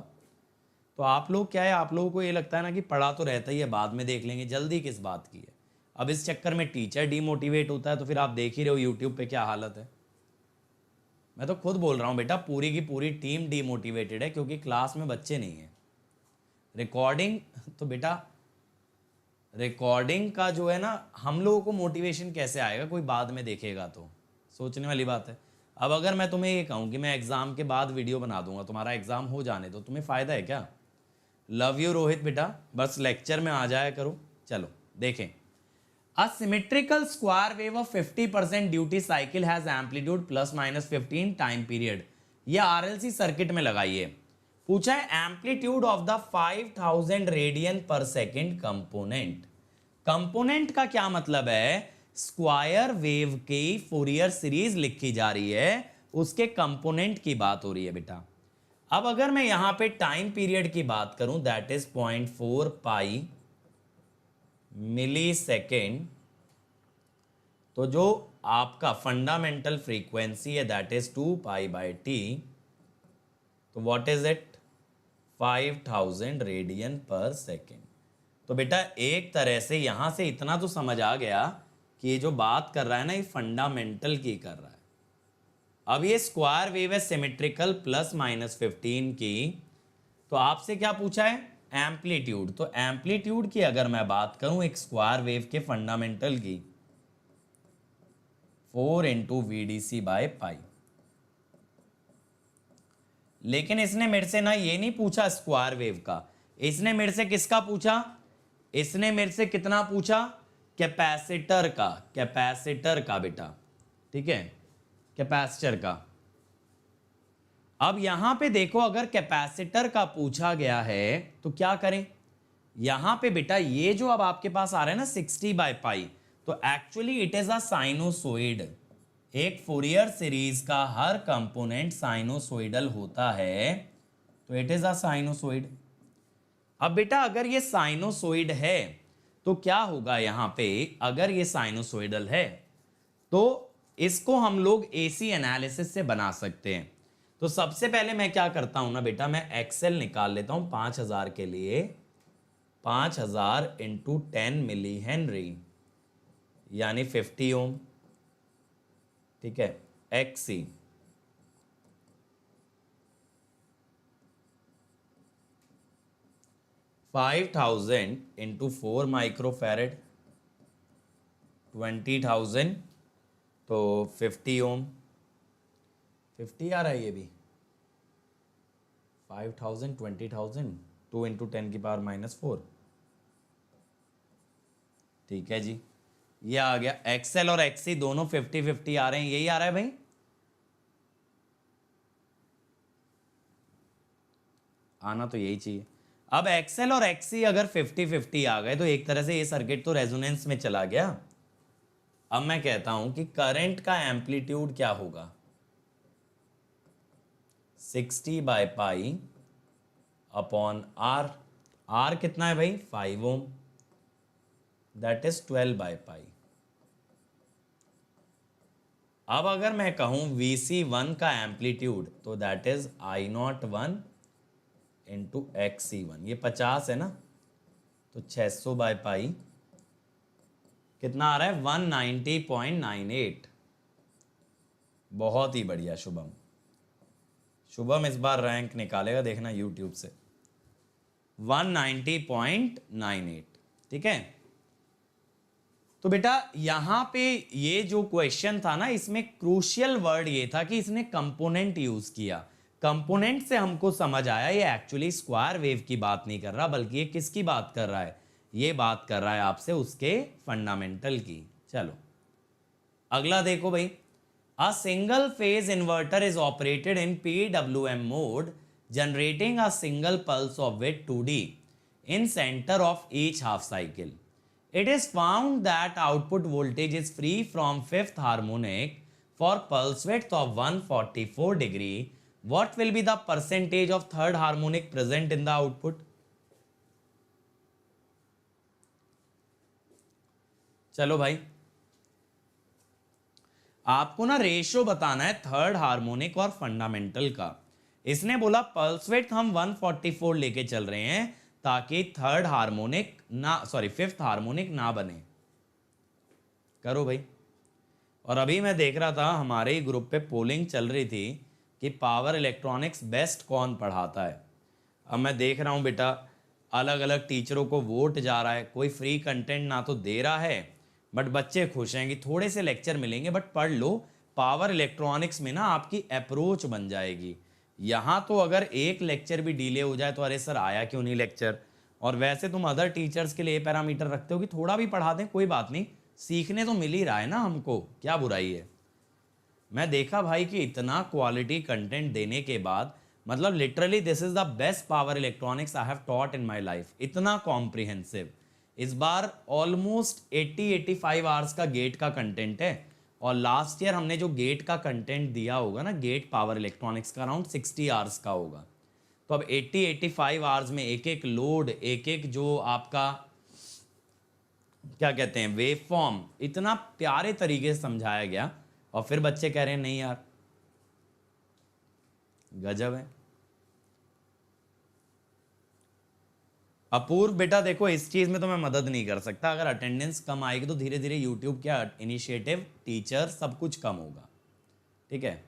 तो आप लोग क्या है, आप लोगों को ये लगता है ना कि पढ़ा तो रहता ही है, बाद में देख लेंगे, जल्दी किस बात की है। अब इस चक्कर में टीचर डीमोटिवेट होता है, तो फिर आप देख ही रहे हो यूट्यूब पे क्या हालत है। मैं तो खुद बोल रहा हूँ बेटा, पूरी की पूरी टीम डीमोटिवेटेड है क्योंकि क्लास में बच्चे नहीं है। रिकॉर्डिंग तो बेटा, रिकॉर्डिंग का जो है ना, हम लोगों को मोटिवेशन कैसे आएगा, कोई बाद में देखेगा तो, सोचने वाली बात है। अब अगर मैं तुम्हें ये कहूँ कि मैं एग्ज़ाम के बाद वीडियो बना दूंगा, तुम्हारा एग्ज़ाम हो जाने दो, तुम्हें फ़ायदा है क्या? लव यू रोहित बेटा, बस लेक्चर में आ जाया करो। चलो देखें, a symmetrical square wave of 50% duty cycle has amplitude ±15 time period. ये आरएलसी सर्किट में लगाइए। पूछा है amplitude of the 5000 radian per second component. Component का क्या मतलब है? स्क्वायर वेव की फूरियर सीरीज लिखी जा रही है, उसके कंपोनेंट की बात हो रही है बेटा। अब अगर मैं यहां पे टाइम पीरियड की बात करूं, that is 0.4 pi millisecond, तो जो आपका फंडामेंटल फ्रीक्वेंसी है that is 2 pi by T, तो what is it? 5000 radian per second. तो बेटा एक तरह से यहां से इतना तो समझ आ गया कि ये जो बात कर रहा है ना, ये फंडामेंटल की कर रहा है। अब ये स्क्वायर वेव है सिमेट्रिकल ±15 की, तो आपसे क्या पूछा है, एम्पलीट्यूड। तो एम्पलीट्यूड की अगर मैं बात करूं एक स्क्वायर वेव के फंडामेंटल की, 4 इंटू VDC बाय पाई। लेकिन इसने मेरे से ना ये नहीं पूछा स्क्वायर वेव का, इसने मेरे से किसका पूछा, इसने मेरे से कितना पूछा, कैपेसिटर का, कैपेसिटर का बेटा, ठीक है, कैपेसिटर का। अब यहां पे देखो अगर कैपेसिटर का पूछा गया है तो क्या करें, यहां पे बेटा ये जो अब आपके पास आ रहा है ना 60 बाय पाई, तो actually it is a sinusoid. एक फूरियर सीरीज का हर कंपोनेंट साइनोसॉइडल होता है, तो इट इज अ साइनोसॉइड। अब बेटा अगर ये साइनोसॉइड है तो क्या होगा यहां पे, अगर ये साइनोसॉइडल है तो इसको हम लोग एसी एनालिसिस से बना सकते हैं। तो सबसे पहले मैं क्या करता हूं ना बेटा, मैं एक्सेल निकाल लेता हूं 5000 के लिए, 5000 इंटू 10 मिली हेनरी यानी 50 ओम, ठीक है, एक्सी। 5000 इंटू 4 माइक्रोफैरेड 20,000, तो 50 ओम, 50 आ रहा है ये भी, 5000 20,000 2 इंटू 10 की पावर -4, ठीक है जी, ये आ गया। एक्सएल और एक्सी दोनों 50-50 आ रहे हैं, यही आ रहा है भाई, आना तो यही चाहिए। अब एक्सएल और एक्सी अगर 50-50 आ गए तो एक तरह से ये सर्किट तो रेजोनेंस में चला गया। अब मैं कहता हूं कि करंट का एम्पलीट्यूड क्या होगा, 60 by pi upon R. R कितना है भाई, 5 ohm, that is 12 by pi. अब अगर मैं कहूं VC1 का एम्पलीट्यूड, तो that is I01 into XC1, ये 50 है ना, तो 600 बाय पाई कितना आ रहा है, 190.98। बहुत ही बढ़िया शुभम, शुभम इस बार रैंक निकालेगा देखना यूट्यूब से, 190.98, ठीक है। तो बेटा यहां पे ये जो क्वेश्चन था ना, इसमें क्रूशियल वर्ड ये था कि इसने कंपोनेंट यूज किया। कंपोनेंट से हमको समझ आया ये एक्चुअली स्क्वायर वेव की बात नहीं कर रहा, बल्कि ये किसकी बात कर रहा है, ये बात कर रहा है आपसे उसके फंडामेंटल की। चलो अगला देखो भाई, अ single phase inverter is operated in PWM mode generating a single pulse of width 2D in center of each half cycle. It is found that output voltage is free from fifth harmonic for pulse width of 144 degree. What will be the percentage of third harmonic present in the output? चलो भाई आपको ना ratio बताना है third harmonic और fundamental का। इसने बोला पल्स विड्थ हम 144 लेके चल रहे हैं ताकि थर्ड हार्मोनिक ना, सॉरी फिफ्थ हार्मोनिक ना बने। करो भाई। और अभी मैं देख रहा था हमारे ही ग्रुप पे पोलिंग चल रही थी कि पावर इलेक्ट्रॉनिक्स बेस्ट कौन पढ़ाता है। अब मैं देख रहा हूँ बेटा अलग अलग टीचरों को वोट जा रहा है, कोई फ्री कंटेंट ना तो दे रहा है बट बच्चे खुश हैं कि थोड़े से लेक्चर मिलेंगे बट पढ़ लो। पावर इलेक्ट्रॉनिक्स में ना आपकी अप्रोच बन जाएगी। यहाँ तो अगर एक लेक्चर भी डिले हो जाए तो अरे सर आया क्यों नहीं लेक्चर, और वैसे तुम अदर टीचर्स के लिए पैरामीटर रखते हो कि थोड़ा भी पढ़ा दें कोई बात नहीं, सीखने तो मिल ही रहा है ना हमको, क्या बुराई है। मैं देखा भाई कि इतना क्वालिटी कंटेंट देने के बाद, मतलब literally this is the best power electronics I have taught in my life. इतना कॉम्प्रिहेंसिव, इस बार ऑलमोस्ट 80-85 आवर्स का गेट का कंटेंट है, और लास्ट ईयर हमने जो गेट का कंटेंट दिया होगा ना, गेट पावर इलेक्ट्रॉनिक्स का अराउंड 60 आवर्स का होगा। तो अब 80-85 आवर्स में एक एक लोड, एक एक जो आपका क्या कहते हैं वेव फॉर्म, इतना प्यारे तरीके से समझाया गया, और फिर बच्चे कह रहे हैं नहीं यार गजब है। अपूर्व बेटा देखो इस चीज में तो मैं मदद नहीं कर सकता, अगर अटेंडेंस कम आएगी तो धीरे धीरे यूट्यूब क्या इनिशिएटिव टीचर सब कुछ कम होगा, ठीक है।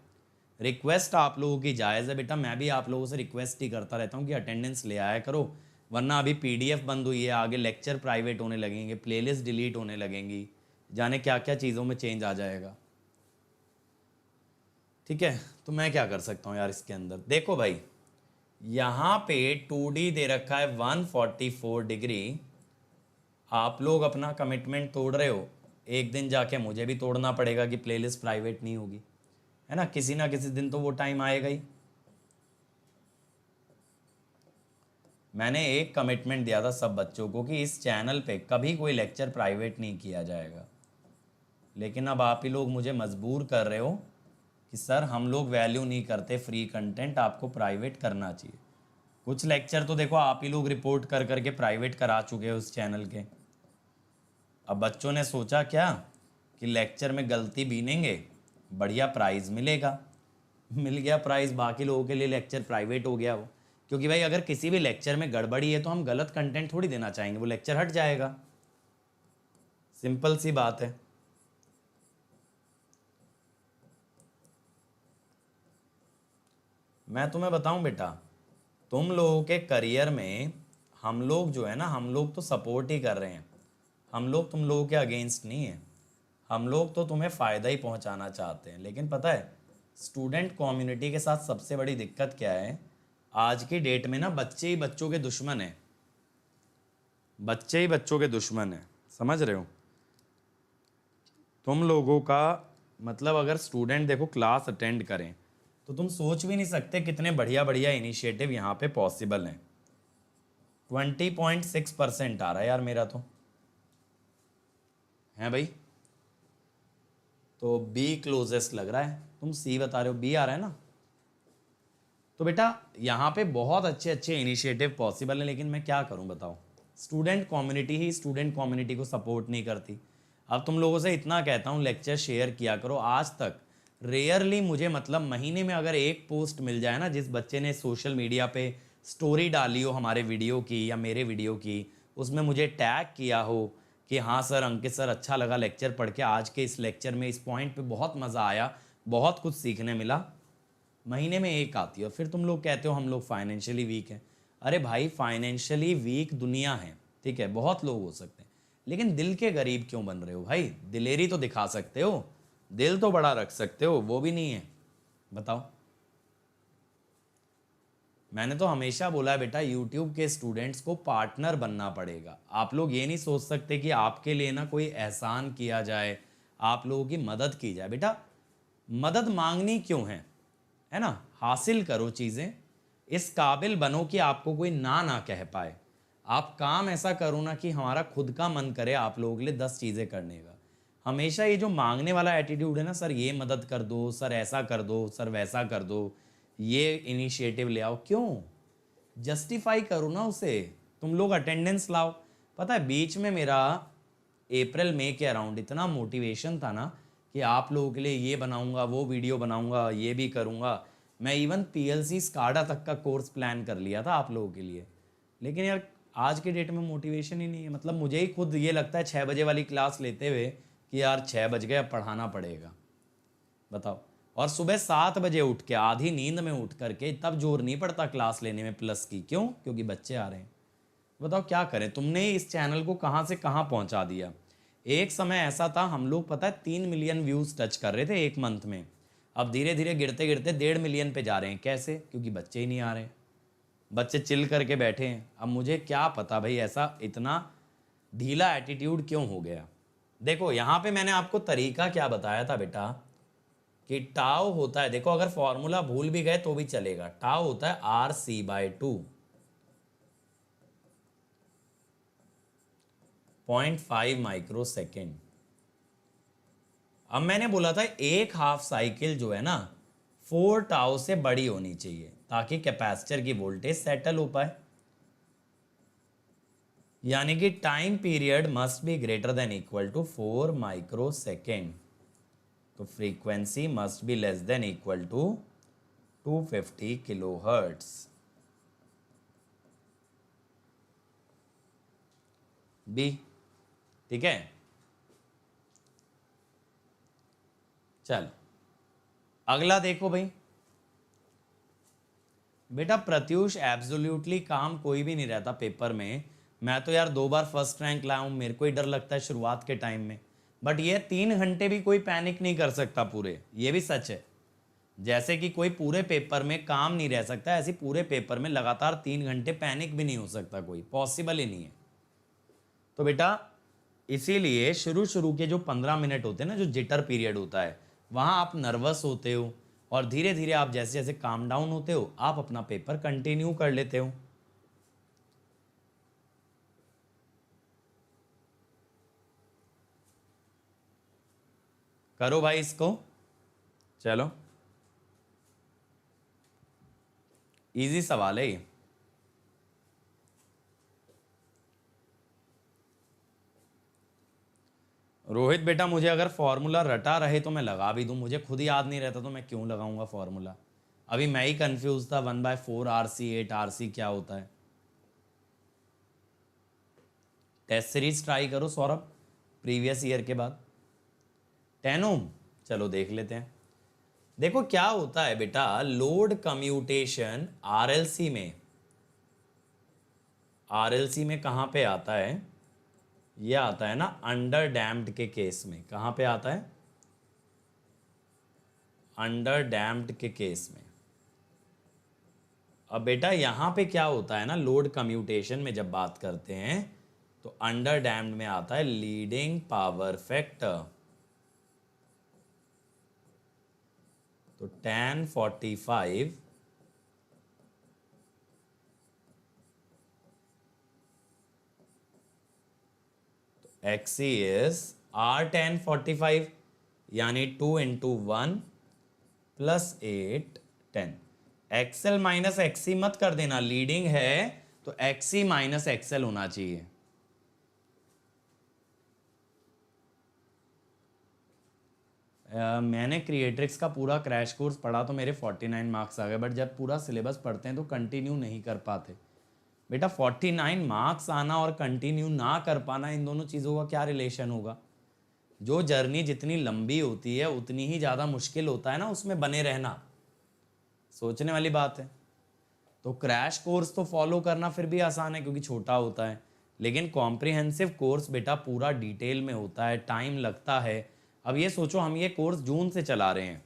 रिक्वेस्ट आप लोगों की जायज़ है बेटा, मैं भी आप लोगों से रिक्वेस्ट ही करता रहता हूँ कि अटेंडेंस ले आया करो, वरना अभी पीडीएफ बंद हुई है, आगे लेक्चर प्राइवेट होने लगेंगे, प्लेलिस्ट डिलीट होने लगेंगी, जाने क्या क्या चीज़ों में चेंज आ जाएगा। ठीक है, तो मैं क्या कर सकता हूँ यार इसके अंदर। देखो भाई यहाँ पे 2D दे रखा है 144 डिग्री, आप लोग अपना कमिटमेंट तोड़ रहे हो, एक दिन जाके मुझे भी तोड़ना पड़ेगा कि प्लेलिस्ट प्राइवेट नहीं होगी, है ना किसी दिन तो वो टाइम आएगा ही। मैंने एक कमिटमेंट दिया था सब बच्चों को कि इस चैनल पे कभी कोई लेक्चर प्राइवेट नहीं किया जाएगा, लेकिन अब आप ही लोग मुझे मजबूर कर रहे हो कि सर हम लोग वैल्यू नहीं करते फ्री कंटेंट, आपको प्राइवेट करना चाहिए। कुछ लेक्चर तो देखो आप ही लोग रिपोर्ट कर करके प्राइवेट करा चुके हो उस चैनल के। अब बच्चों ने सोचा क्या कि लेक्चर में गलती बीनेंगे, बढ़िया प्राइज़ मिलेगा, मिल गया प्राइज़, बाकी लोगों के लिए लेक्चर प्राइवेट हो गया वो। क्योंकि भाई अगर किसी भी लेक्चर में गड़बड़ी है तो हम गलत कंटेंट थोड़ी देना चाहेंगे, वो लेक्चर हट जाएगा, सिंपल सी बात है। मैं तुम्हें बताऊं बेटा, तुम लोगों के करियर में हम लोग जो है ना, हम लोग तो सपोर्ट ही कर रहे हैं, हम लोग तुम लोगों के अगेंस्ट नहीं है, हम लोग तो तुम्हें फ़ायदा ही पहुंचाना चाहते हैं। लेकिन पता है स्टूडेंट कम्युनिटी के साथ सबसे बड़ी दिक्कत क्या है, आज की डेट में ना बच्चे ही बच्चों के दुश्मन हैं, बच्चे ही बच्चों के दुश्मन हैं, समझ रहे हो। तुम लोगों का मतलब अगर स्टूडेंट देखो क्लास अटेंड करें तो तुम सोच भी नहीं सकते कितने बढ़िया बढ़िया इनिशिएटिव यहाँ पे पॉसिबल हैं। 20.6% आ रहा है यार मेरा तो, है भाई, तो बी क्लोजेस्ट लग रहा है, तुम सी बता रहे हो, बी आ रहा है ना। तो बेटा यहाँ पे बहुत अच्छे अच्छे इनिशिएटिव पॉसिबल हैं, लेकिन मैं क्या करूँ बताओ, स्टूडेंट कम्युनिटी ही स्टूडेंट कम्युनिटी को सपोर्ट नहीं करती। अब तुम लोगों से इतना कहता हूँ लेक्चर शेयर किया करो, आज तक रेयरली मुझे मतलब महीने में अगर एक पोस्ट मिल जाए ना जिस बच्चे ने सोशल मीडिया पे स्टोरी डाली हो हमारे वीडियो की या मेरे वीडियो की, उसमें मुझे टैग किया हो कि हाँ सर अंकित सर अच्छा लगा लेक्चर पढ़ के, आज के इस लेक्चर में इस पॉइंट पे बहुत मज़ा आया, बहुत कुछ सीखने मिला, महीने में एक आती है। और फिर तुम लोग कहते हो हम लोग फाइनेंशियली वीक हैं। अरे भाई फाइनेंशियली वीक दुनिया है, ठीक है बहुत लोग हो सकते हैं, लेकिन दिल के गरीब क्यों बन रहे हो भाई, दिलेरी तो दिखा सकते हो, दिल तो बड़ा रख सकते हो, वो भी नहीं है, बताओ। मैंने तो हमेशा बोला है बेटा यूट्यूब के स्टूडेंट्स को पार्टनर बनना पड़ेगा, आप लोग ये नहीं सोच सकते कि आपके लिए ना कोई एहसान किया जाए, आप लोगों की मदद की जाए। बेटा मदद मांगनी क्यों है ना, हासिल करो चीज़ें, इस काबिल बनो कि आपको कोई ना ना कह पाए, आप काम ऐसा करो ना कि हमारा खुद का मन करे आप लोगों के लिए 10 चीज़ें करने का। हमेशा ये जो मांगने वाला एटीट्यूड है ना, सर ये मदद कर दो, सर ऐसा कर दो, सर वैसा कर दो, ये इनिशिएटिव ले आओ, क्यों जस्टिफाई करो ना उसे, तुम लोग अटेंडेंस लाओ। पता है बीच में मेरा अप्रैल मई के अराउंड इतना मोटिवेशन था ना कि आप लोगों के लिए ये बनाऊंगा, वो वीडियो बनाऊंगा, ये भी करूंगा, मैं इवन पीएलसी स्काडा तक का कोर्स प्लान कर लिया था आप लोगों के लिए। लेकिन यार आज के डेट में मोटिवेशन ही नहीं है, मतलब मुझे ही खुद ये लगता है 6 बजे वाली क्लास लेते हुए कि यार 6 बज गए अब पढ़ाना पड़ेगा, बताओ। और सुबह 7 बजे उठ के आधी नींद में उठ करके तब जोर नहीं पड़ता क्लास लेने में प्लस की, क्यों, क्योंकि बच्चे आ रहे हैं। बताओ क्या करें, तुमने इस चैनल को कहाँ से कहाँ पहुँचा दिया। एक समय ऐसा था हम लोग पता है 3 मिलियन व्यूज़ टच कर रहे थे एक मंथ में, अब धीरे धीरे गिरते गिरते 1.5 मिलियन पे जा रहे हैं। कैसे, क्योंकि बच्चे ही नहीं आ रहे, बच्चे चिल करके बैठे हैं। अब मुझे क्या पता भाई ऐसा इतना ढीला एटीट्यूड क्यों हो गया। देखो यहाँ पे मैंने आपको तरीका क्या बताया था बेटा कि टाउ होता है, देखो अगर फॉर्मूला भूल भी गए तो भी चलेगा, टाउ होता है RC/2, 0.5 माइक्रो सेकेंड। अब मैंने बोला था एक हाफ साइकिल जो है ना 4 टाउ से बड़ी होनी चाहिए ताकि कैपेसिटर की वोल्टेज सेटल हो पाए, यानी कि time period must be greater than equal to 4 micro second, तो frequency must be less than equal to 250 kilo hertz. B, ठीक है। चलो अगला देखो भाई, बेटा प्रत्यूष एब्सोल्युटली काम कोई भी नहीं रहता पेपर में। मैं तो यार 2 बार फर्स्ट रैंक लाया हूँ, मेरे को ही डर लगता है शुरुआत के टाइम में। बट ये 3 घंटे भी कोई पैनिक नहीं कर सकता पूरे, ये भी सच है। जैसे कि कोई पूरे पेपर में काम नहीं रह सकता, ऐसे पूरे पेपर में लगातार 3 घंटे पैनिक भी नहीं हो सकता, कोई पॉसिबल ही नहीं है। तो बेटा इसीलिए शुरू शुरू के जो 15 मिनट होते हैं ना, जो जिटर पीरियड होता है, वहाँ आप नर्वस होते हो और धीरे धीरे आप जैसे जैसे काम डाउन होते हो आप अपना पेपर कंटिन्यू कर लेते हो। करो भाई इसको, चलो इजी सवाल है ये। रोहित बेटा मुझे अगर फॉर्मूला रटा रहे तो मैं लगा भी दूं, मुझे खुद ही याद नहीं रहता तो मैं क्यों लगाऊंगा फॉर्मूला। अभी मैं ही कंफ्यूज था 1/4 RC 8 RC क्या होता है। टेस्ट सीरीज ट्राई करो सौरभ, प्रीवियस ईयर के बाद 10 ओम। चलो देख लेते हैं। देखो क्या होता है बेटा, लोड कम्यूटेशन आरएलसी में कहां पे आता है, ये आता है ना अंडर डैम्प्ड के केस में। कहां पे आता है, अंडर डैम्प्ड के केस में। अब बेटा यहां पे क्या होता है ना, लोड कम्यूटेशन में जब बात करते हैं तो अंडर डैम्प्ड में आता है लीडिंग पावर फैक्टर। तो tan 45 XC is R tan 45 यानी 2 × 1 + 8 10। XL माइनस XC मत कर देना, लीडिंग है तो XC माइनस XL होना चाहिए। मैंने क्रिएट्रिक्स का पूरा क्रैश कोर्स पढ़ा तो मेरे 49 मार्क्स आ गए, बट जब पूरा सिलेबस पढ़ते हैं तो कंटिन्यू नहीं कर पाते। बेटा 49 मार्क्स आना और कंटिन्यू ना कर पाना, इन दोनों चीज़ों का क्या रिलेशन होगा। जो जर्नी जितनी लंबी होती है उतनी ही ज़्यादा मुश्किल होता है ना उसमें बने रहना, सोचने वाली बात है। तो क्रैश कोर्स तो फॉलो करना फिर भी आसान है क्योंकि छोटा होता है, लेकिन कॉम्प्रिहेंसिव कोर्स बेटा पूरा डिटेल में होता है, टाइम लगता है। अब ये सोचो हम ये कोर्स जून से चला रहे हैं,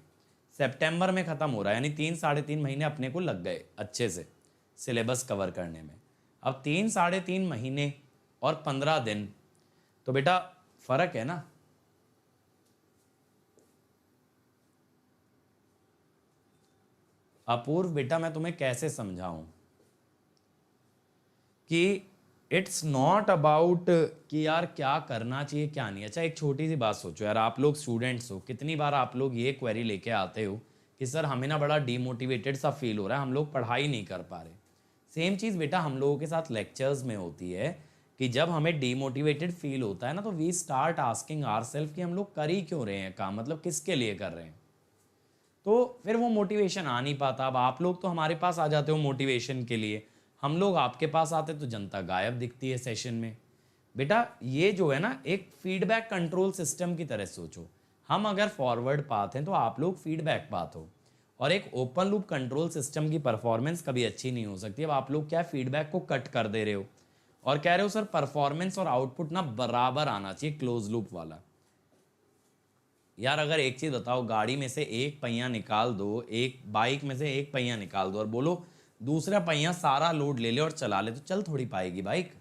सितंबर में ख़त्म हो रहा है, यानी 3 साढ़े 3 महीने अपने को लग गए अच्छे से सिलेबस कवर करने में। अब 3 साढ़े 3 महीने और 15 दिन, तो बेटा फ़र्क है ना। अपूर्व बेटा मैं तुम्हें कैसे समझाऊं कि इट्स नॉट अबाउट कि यार क्या करना चाहिए क्या नहीं। अच्छा एक छोटी सी बात सोचो यार, आप लोग स्टूडेंट्स हो, कितनी बार आप लोग ये क्वेरी लेके आते हो कि सर हमें ना बड़ा डीमोटिवेटेड सा फील हो रहा है, हम लोग पढ़ाई नहीं कर पा रहे। सेम चीज़ बेटा हम लोगों के साथ लेक्चर्स में होती है कि जब हमें डीमोटिवेटेड फील होता है ना तो वी स्टार्ट आस्किंग आवरसेल्फ कि हम लोग कर ही क्यों रहे हैं काम, मतलब किसके लिए कर रहे हैं। तो फिर वो मोटिवेशन आ नहीं पाता। अब आप लोग तो हमारे पास आ जाते हो मोटिवेशन के लिए, हम लोग आपके पास आते तो जनता गायब दिखती है सेशन में। बेटा ये जो है ना एक फीडबैक कंट्रोल सिस्टम की तरह सोचो, हम अगर फॉरवर्ड पाथ हैं तो आप लोग फीडबैक पाथ हो, और एक ओपन लूप कंट्रोल सिस्टम की परफॉर्मेंस कभी अच्छी नहीं हो सकती। अब आप लोग क्या फीडबैक को कट कर दे रहे हो और कह रहे हो सर परफॉर्मेंस और आउटपुट ना बराबर आना चाहिए क्लोज लूप वाला। यार अगर एक चीज़ बताओ, गाड़ी में से एक पहिया निकाल दो, एक बाइक में से एक पहिया निकाल दो और बोलो दूसरा पहिया सारा लोड ले ले और चला ले, तो चल थोड़ी पाएगी बाइक।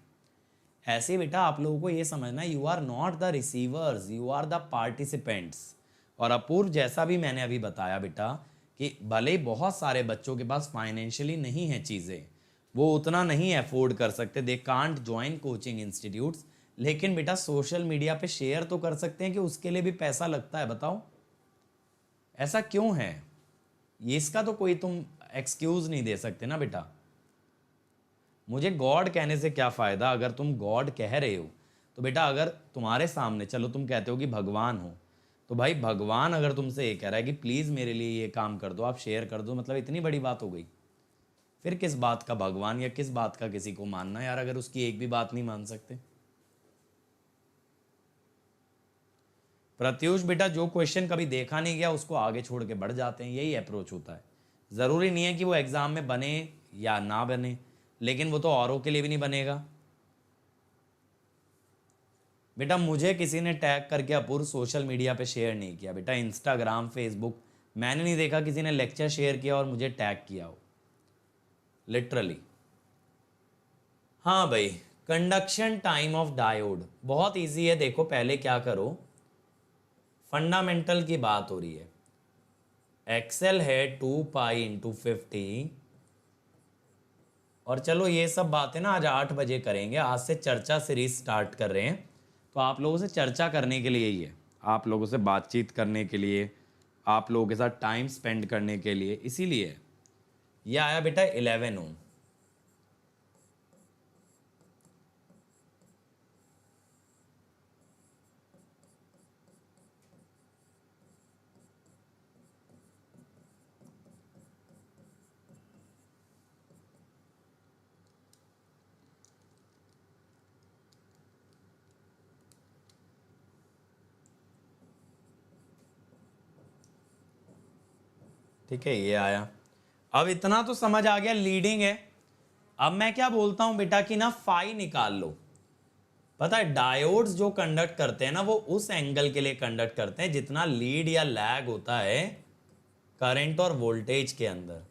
ऐसे बेटा आप लोगों को ये समझना, you are not the receivers, you are the participants. और अपूर्व जैसा भी मैंने अभी बताया बेटा कि भले ही बहुत सारे बच्चों के पास फाइनेंशियली नहीं है चीज़ें, वो उतना नहीं अफोर्ड कर सकते, they can't join coaching institutes, लेकिन बेटा सोशल मीडिया पे शेयर तो कर सकते हैं कि उसके लिए भी पैसा लगता है। बताओ ऐसा क्यों है, ये इसका तो कोई तुम एक्सक्यूज नहीं दे सकते ना बेटा। मुझे गॉड कहने से क्या फ़ायदा, अगर तुम गॉड कह रहे हो तो बेटा अगर तुम्हारे सामने, चलो तुम कहते हो कि भगवान हो, तो भाई भगवान अगर तुमसे ये कह रहा है कि प्लीज़ मेरे लिए ये काम कर दो, आप शेयर कर दो, मतलब इतनी बड़ी बात हो गई। फिर किस बात का भगवान या किस बात का किसी को मानना यार, अगर उसकी एक भी बात नहीं मान सकते। प्रत्युष बेटा जो क्वेश्चन कभी देखा नहीं गया उसको आगे छोड़ के बढ़ जाते हैं, यही अप्रोच होता है। ज़रूरी नहीं है कि वो एग्ज़ाम में बने या ना बने, लेकिन वो तो औरों के लिए भी नहीं बनेगा। बेटा मुझे किसी ने टैग करके अपूर्व सोशल मीडिया पे शेयर नहीं किया बेटा, इंस्टाग्राम फेसबुक मैंने नहीं देखा किसी ने लेक्चर शेयर किया और मुझे टैग किया हो, लिटरली। हाँ भाई, कंडक्शन टाइम ऑफ डायोड बहुत इजी है। देखो पहले क्या करो, फंडामेंटल की बात हो रही है, एक्सेल है 2 पाई × 50। और चलो ये सब बातें ना आज 8 बजे करेंगे, आज से चर्चा सीरीज स्टार्ट कर रहे हैं, तो आप लोगों से चर्चा करने के लिए ही है, आप लोगों से बातचीत करने के लिए, आप लोगों के साथ टाइम स्पेंड करने के लिए, इसीलिए ये आया बेटा 11 ओम। ठीक है, ये आया। अब इतना तो समझ आ गया, लीडिंग है। अब मैं क्या बोलता हूं बेटा कि ना फाई निकाल लो। पता है डायोड्स जो कंडक्ट करते हैं ना, वो उस एंगल के लिए कंडक्ट करते हैं जितना लीड या लैग होता है करंट और वोल्टेज के अंदर।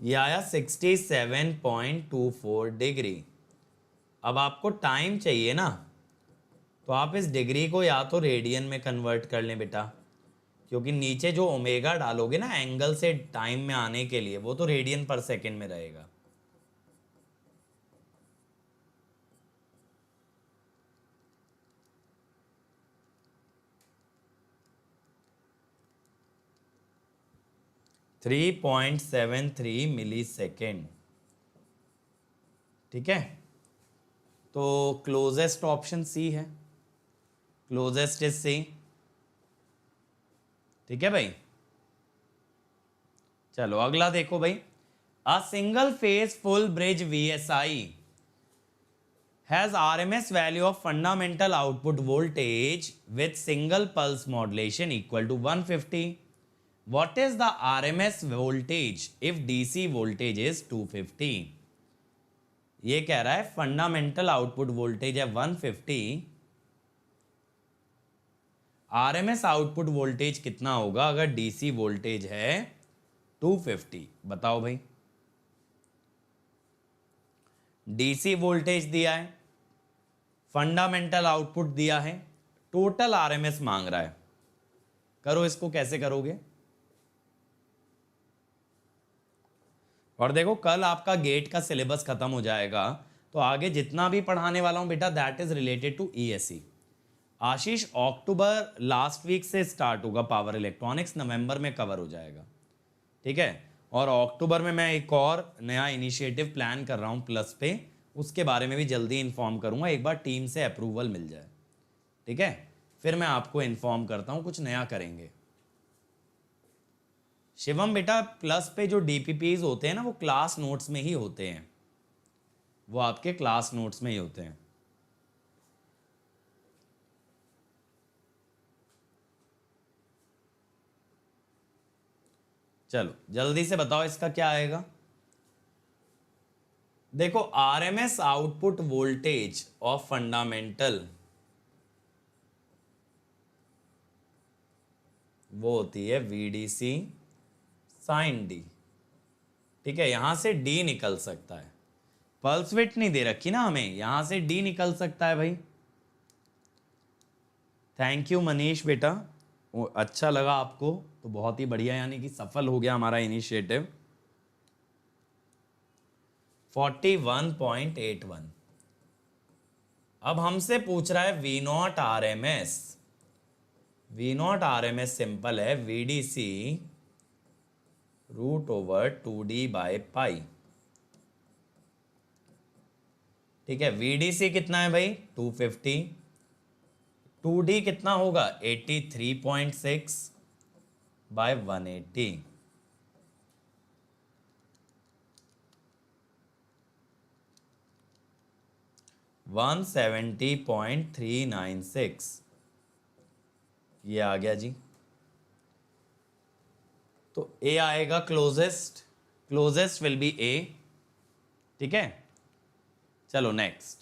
ये आया 67.24 डिग्री। अब आपको टाइम चाहिए ना, तो आप इस डिग्री को या तो रेडियन में कन्वर्ट कर लें बेटा, क्योंकि नीचे जो ओमेगा डालोगे ना एंगल से टाइम में आने के लिए, वो तो रेडियन पर सेकेंड में रहेगा। थ्री 3.73 मिली सेकेंड। ठीक है, तो क्लोजेस्ट ऑप्शन सी है, क्लोजेस्ट इज सी। ठीक है भाई, चलो अगला देखो भाई, अ single phase full bridge VSI has RMS value of fundamental output voltage with single pulse modulation equal to 150. What is the RMS voltage if DC voltage is 250? ये कह रहा है फंडामेंटल आउटपुट वोल्टेज है 150, RMS आउटपुट वोल्टेज कितना होगा अगर DC voltage है 250? बताओ भाई, DC वोल्टेज दिया है, फंडामेंटल आउटपुट दिया है, टोटल RMS मांग रहा है। करो इसको, कैसे करोगे? और देखो कल आपका गेट का सिलेबस खत्म हो जाएगा, तो आगे जितना भी पढ़ाने वाला हूं बेटा that is related to ESE। Ashish अक्टूबर लास्ट वीक से स्टार्ट होगा पावर इलेक्ट्रॉनिक्स, नवंबर में कवर हो जाएगा। ठीक है, और अक्टूबर में मैं एक और नया इनिशिएटिव प्लान कर रहा हूं प्लस पे, उसके बारे में भी जल्दी इन्फॉर्म करूंगा, एक बार टीम से अप्रूवल मिल जाए। ठीक है, फिर मैं आपको इन्फॉर्म करता हूं, कुछ नया करेंगे। शिवम बेटा प्लस पे जो DPPs होते हैं ना, वो क्लास नोट्स में ही होते हैं, वो आपके क्लास नोट्स में ही होते हैं। चलो जल्दी से बताओ इसका क्या आएगा। देखो RMS output voltage of fundamental वो होती है VDC साइन D। ठीक है, यहां से D निकल सकता है, पल्स विड्थ नहीं दे रखी ना हमें, यहां से D निकल सकता है भाई। थैंक यू मनीष बेटा, वो अच्छा लगा आपको तो बहुत ही बढ़िया, यानी कि सफल हो गया हमारा इनिशिएटिव। 41.81। अब हमसे पूछ रहा है V0 RMS। V0 RMS simple है VDC √2D/π। ठीक है, VDC कितना है भाई 250, 2D कितना होगा 83.6 बाय 180, 170.396, ये आ गया जी। तो ए आएगा closest, closest will be A, ठीक है। चलो next,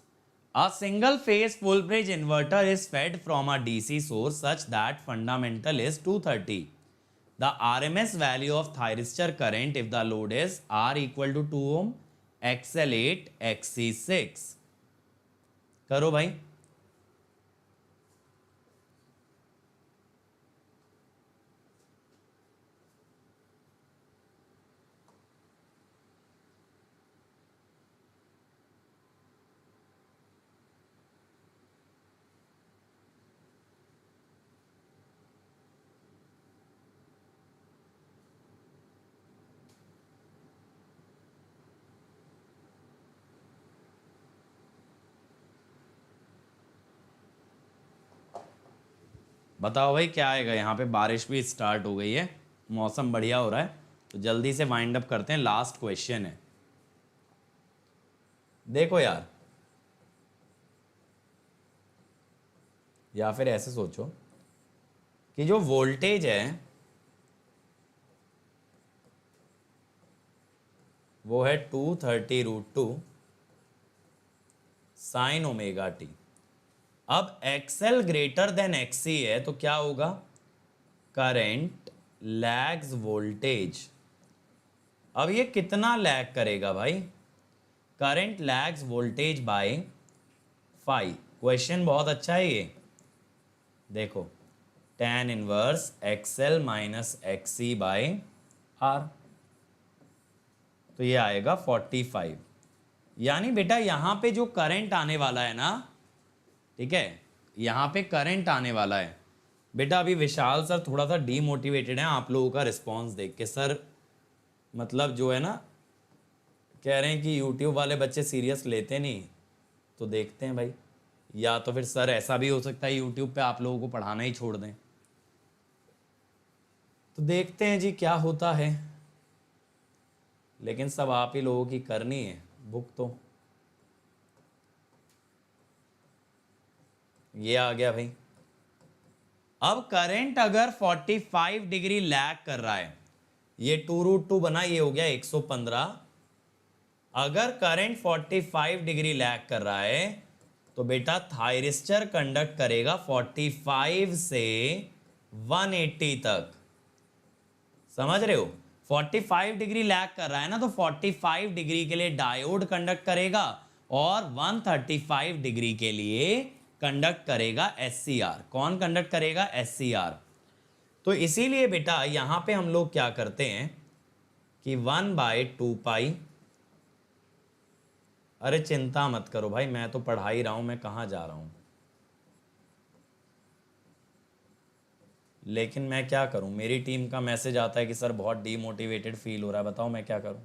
a single phase full bridge inverter is fed from a DC source such that fundamental is 230, the RMS value of thyristor current if the load is R equal to 2 ohm, XL 8, XC 6। करो भाई। बताओ भाई क्या आएगा। यहाँ पे बारिश भी स्टार्ट हो गई है, मौसम बढ़िया हो रहा है, तो जल्दी से वाइंड अप करते हैं। लास्ट क्वेश्चन है, देखो यार, या फिर ऐसे सोचो कि जो वोल्टेज है वो है 230√2 साइन ओमेगा टी। अब एक्सएल ग्रेटर देन एक्सी है तो क्या होगा, करंट लैग्स वोल्टेज। अब ये कितना लैग करेगा भाई, current lags voltage by 5। Question बहुत अच्छा है ये, देखो tan inverse XL minus XC by R, तो ये आएगा 45। यानी बेटा यहाँ पे जो करंट आने वाला है ना, ठीक है, यहाँ पे करंट आने वाला है बेटा। अभी विशाल सर थोड़ा सा डीमोटिवेटेड है आप लोगों का रिस्पांस देख के। सर मतलब जो है ना, कह रहे हैं कि यूट्यूब वाले बच्चे सीरियस लेते नहीं, तो देखते हैं भाई, या तो फिर सर ऐसा भी हो सकता है यूट्यूब पे आप लोगों को पढ़ाना ही छोड़ दें। तो देखते हैं जी क्या होता है, लेकिन सब आप ही लोगों की करनी है बुक। तो ये आ गया भाई। अब करंट अगर 45 डिग्री लैग कर रहा है, ये 2√2 बना, ये हो गया 115। अगर करंट 45 डिग्री लैग कर रहा है तो बेटा थायरिस्टर कंडक्ट करेगा 45 से 180 तक। समझ रहे हो, 45 डिग्री लैग कर रहा है ना, तो 45 डिग्री के लिए डायोड कंडक्ट करेगा और 135 डिग्री के लिए कंडक्ट करेगा SCR। कौन कंडक्ट करेगा, SCR। तो इसीलिए बेटा यहां पे हम लोग क्या करते हैं कि 1/2π, अरे चिंता मत करो भाई, मैं तो पढ़ा ही रहा हूं, मैं कहां जा रहा हूं। लेकिन मैं क्या करूं, मेरी टीम का मैसेज आता है कि सर बहुत डीमोटिवेटेड फील हो रहा है, बताओ मैं क्या करूं।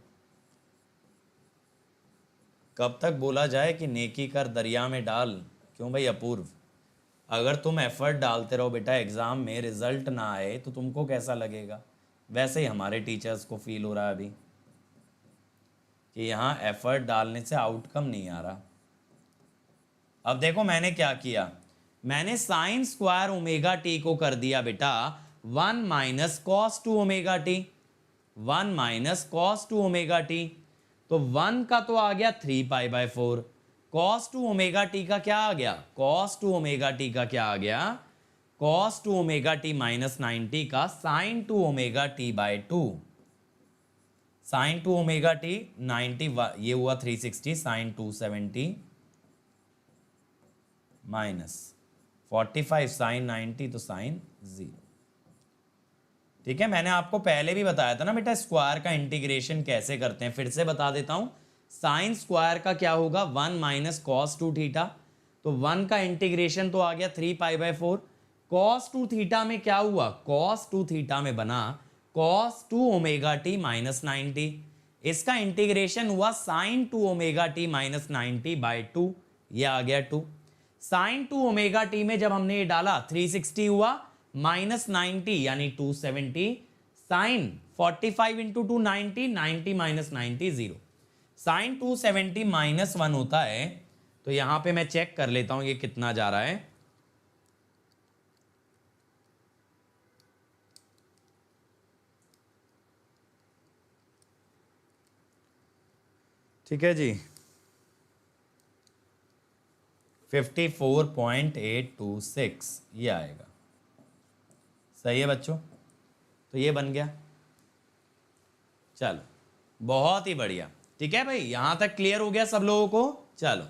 कब तक बोला जाए कि नेकी कर दरिया में डाल। क्यों भाई अपूर्व, अगर तुम एफर्ट डालते रहो बेटा, एग्जाम में रिजल्ट ना आए तो तुमको कैसा लगेगा। वैसे ही हमारे टीचर्स को फील हो रहा है अभी कि यहाँ एफर्ट डालने से आउटकम नहीं आ रहा। अब देखो मैंने क्या किया, मैंने साइन स्क्वायर ओमेगा टी को कर दिया बेटा 1 minus cos 2 omega T, 1 minus cos 2 omega T. तो 1 का तो आ गया 3π/4, कॉस 2 ओमेगा टी का क्या आ गया, कॉस 2 ओमेगा टी का क्या आ गया, कॉस 2 ओमेगा टी माइनस 90 का sine 2 omega T by 2। Sine 2 omega T 90, ये हुआ 360, साइन 270 माइनस 45 साइन 90, तो साइन 0। ठीक है, मैंने आपको पहले भी बताया था ना बेटा स्क्वायर का इंटीग्रेशन कैसे करते हैं, फिर से बता देता हूं। साइन स्क्वायर का क्या होगा, 1 माइनस कॉस 2 थीटा, तो 1 का इंटीग्रेशन तो आ गया 3π/4। कॉस 2 थीटा में क्या हुआ, कॉस 2 थीटा में बना कॉस 2 ओमेगा टी माइनस 90, इसका इंटीग्रेशन हुआ sine 2 omega T minus 90 by 2, ये आ गया 2। साइन 2 ओमेगा टी में जब हमने ये डाला 360 हुआ, माइनस 90 यानी 270, sine 45 into 2 90, 90 minus 90 0, sine 270 minus 1 होता है। तो यहां पे मैं चेक कर लेता हूं ये कितना जा रहा है। ठीक है जी, 54.826 ये आएगा। सही है बच्चों, तो ये बन गया। चलो बहुत ही बढ़िया। ठीक है भाई, यहां तक क्लियर हो गया सब लोगों को। चलो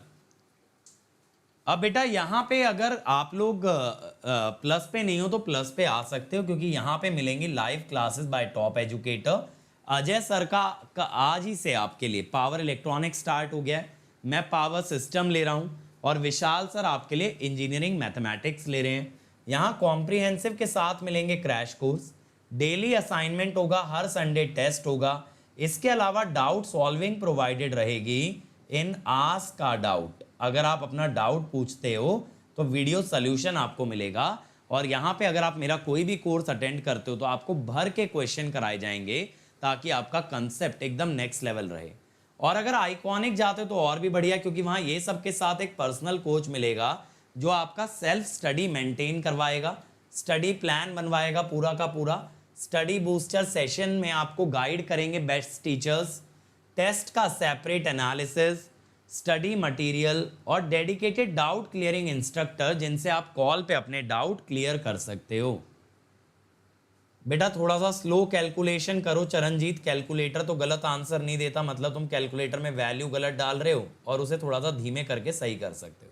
अब बेटा यहाँ पे अगर आप लोग प्लस पे नहीं हो तो प्लस पे आ सकते हो, क्योंकि यहाँ पे मिलेंगी live classes bye top educator Ajay sir का आज ही से आपके लिए पावर इलेक्ट्रॉनिक्स स्टार्ट हो गया है। मैं पावर सिस्टम ले रहा हूँ और विशाल सर आपके लिए इंजीनियरिंग मैथमेटिक्स ले रहे हैं। यहाँ कॉम्प्रिहेंसिव के साथ मिलेंगे क्रैश कोर्स, डेली असाइनमेंट होगा, हर संडे टेस्ट होगा। इसके अलावा डाउट सॉल्विंग प्रोवाइडेड रहेगी इन आस्क का डाउट। अगर आप अपना डाउट पूछते हो तो वीडियो सोल्यूशन आपको मिलेगा। और यहाँ पे अगर आप मेरा कोई भी कोर्स अटेंड करते हो तो आपको भर के क्वेश्चन कराए जाएंगे ताकि आपका कंसेप्ट एकदम नेक्स्ट लेवल रहे। और अगर आइकॉनिक जाते हो तो और भी बढ़िया, क्योंकि वहाँ ये सब के साथ एक पर्सनल कोच मिलेगा जो आपका सेल्फ स्टडी मेंटेन करवाएगा, स्टडी प्लान बनवाएगा पूरा का पूरा, स्टडी बूस्टर सेशन में आपको गाइड करेंगे बेस्ट टीचर्स, टेस्ट का सेपरेट एनालिसिस, स्टडी मटेरियल और डेडिकेटेड डाउट क्लियरिंग इंस्ट्रक्टर जिनसे आप कॉल पे अपने डाउट क्लियर कर सकते हो। बेटा थोड़ा सा स्लो कैलकुलेशन करो चरणजीत, कैलकुलेटर तो गलत आंसर नहीं देता, मतलब तुम कैलकुलेटर में वैल्यू गलत डाल रहे हो और उसे थोड़ा सा धीमे करके सही कर सकते हो।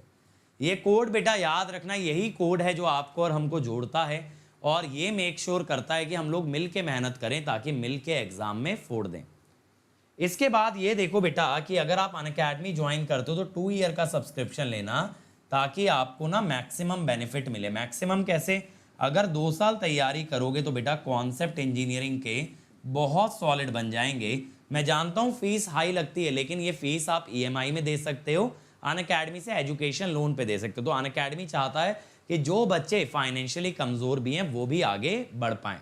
ये कोड बेटा याद रखना, यही कोड है जो आपको और हमको जोड़ता है और ये मेक श्योर करता है कि हम लोग मिल के मेहनत करें ताकि मिल के एग्जाम में फोड़ दें। इसके बाद ये देखो बेटा कि अगर आप अनअकैडमी ज्वाइन करते हो तो 2 ईयर का सब्सक्रिप्शन लेना ताकि आपको ना मैक्सिमम बेनिफिट मिले। मैक्सिमम कैसे? अगर 2 साल तैयारी करोगे तो बेटा कॉन्सेप्ट इंजीनियरिंग के बहुत सॉलिड बन जाएंगे। मैं जानता हूँ फीस हाई लगती है, लेकिन ये फीस आप EMI में दे सकते हो, अनअकैडमी से एजुकेशन लोन पे दे सकते हो। तो अनअकैडमी चाहता है कि जो बच्चे फाइनेंशियली कमज़ोर भी हैं वो भी आगे बढ़ पाएँ।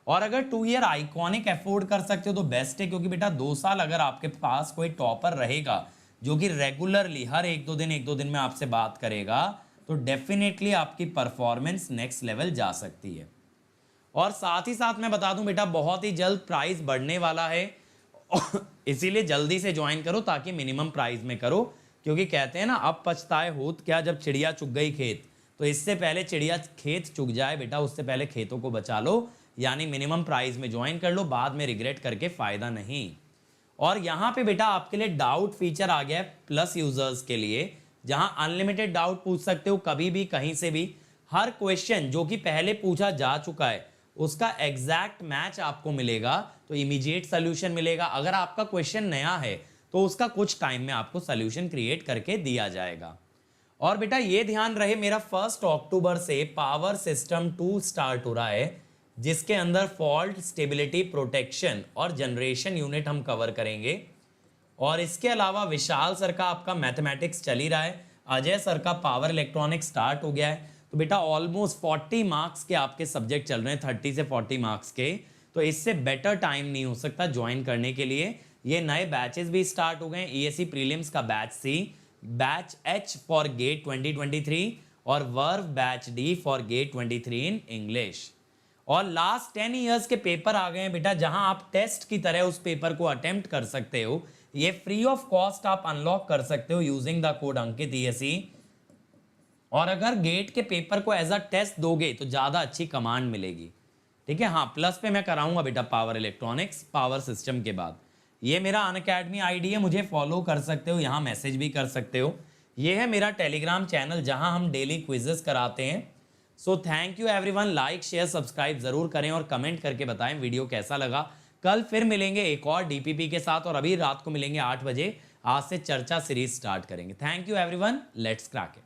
और अगर 2 ईयर आइकॉनिक अफोर्ड कर सकते हो तो बेस्ट है, क्योंकि बेटा 2 साल अगर आपके पास कोई टॉपर रहेगा जो कि रेगुलरली हर 1-2 दिन में आपसे बात करेगा तो डेफिनेटली आपकी परफॉर्मेंस नेक्स्ट लेवल जा सकती है। और साथ ही साथ मैं बता दूं बेटा बहुत ही जल्द प्राइस बढ़ने वाला है, इसीलिए जल्दी से ज्वाइन करो ताकि मिनिमम प्राइस में करो, क्योंकि कहते हैं ना अब पछताए होत क्या जब चिड़िया चुग गई खेत। तो इससे पहले चिड़िया खेत चुग जाए बेटा, उससे पहले खेतों को बचा लो, यानी मिनिमम प्राइस में ज्वाइन कर लो, बाद में रिग्रेट करके फायदा नहीं। और यहाँ पे बेटा आपके लिए डाउट फीचर आ गया है प्लस यूजर्स के लिए, जहां अनलिमिटेड डाउट पूछ सकते हो कभी भी कहीं से भी। हर क्वेश्चन जो कि पहले पूछा जा चुका है उसका एग्जैक्ट मैच आपको मिलेगा, तो इमीडिएट सोल्यूशन मिलेगा। अगर आपका क्वेश्चन नया है तो उसका कुछ टाइम में आपको सोल्यूशन क्रिएट करके दिया जाएगा। और बेटा ये ध्यान रहे मेरा 1 अक्टूबर से पावर सिस्टम 2 स्टार्ट हो रहा है, जिसके अंदर फॉल्ट, स्टेबिलिटी, प्रोटेक्शन और जनरेशन यूनिट हम कवर करेंगे। और इसके अलावा विशाल सर का आपका मैथमेटिक्स चल ही रहा है, अजय सर का पावर इलेक्ट्रॉनिक्स स्टार्ट हो गया है। तो बेटा ऑलमोस्ट 40 मार्क्स के आपके सब्जेक्ट चल रहे हैं, 30 से 40 मार्क्स के। तो इससे बेटर टाइम नहीं हो सकता ज्वाइन करने के लिए। ये नए बैचेस भी स्टार्ट हो गए हैं, ESE प्रीलिम्स का batch C, batch H for GATE 2023 और verve batch D for GATE 23 in English. और लास्ट 10 ईयर्स के पेपर आ गए हैं बेटा, जहां आप टेस्ट की तरह उस पेपर को अटेम्प्ट कर सकते हो। ये फ्री ऑफ कॉस्ट आप अनलॉक कर सकते हो using the code Ankit ESE। और अगर गेट के पेपर को एज अ टेस्ट दोगे तो ज़्यादा अच्छी कमांड मिलेगी। ठीक है, हाँ प्लस पे मैं कराऊंगा बेटा पावर इलेक्ट्रॉनिक्स पावर सिस्टम के बाद। ये मेरा अनअकैडमी आईडी है, मुझे फॉलो कर सकते हो, यहाँ मैसेज भी कर सकते हो। ये है मेरा टेलीग्राम चैनल जहाँ हम डेली क्विजेस कराते हैं। So thank you everyone, like share subscribe जरूर करें और कमेंट करके बताएं वीडियो कैसा लगा। कल फिर मिलेंगे एक और DPP के साथ, और अभी रात को मिलेंगे 8 बजे। आज से चर्चा सीरीज स्टार्ट करेंगे। Thank you everyone, let's crack it.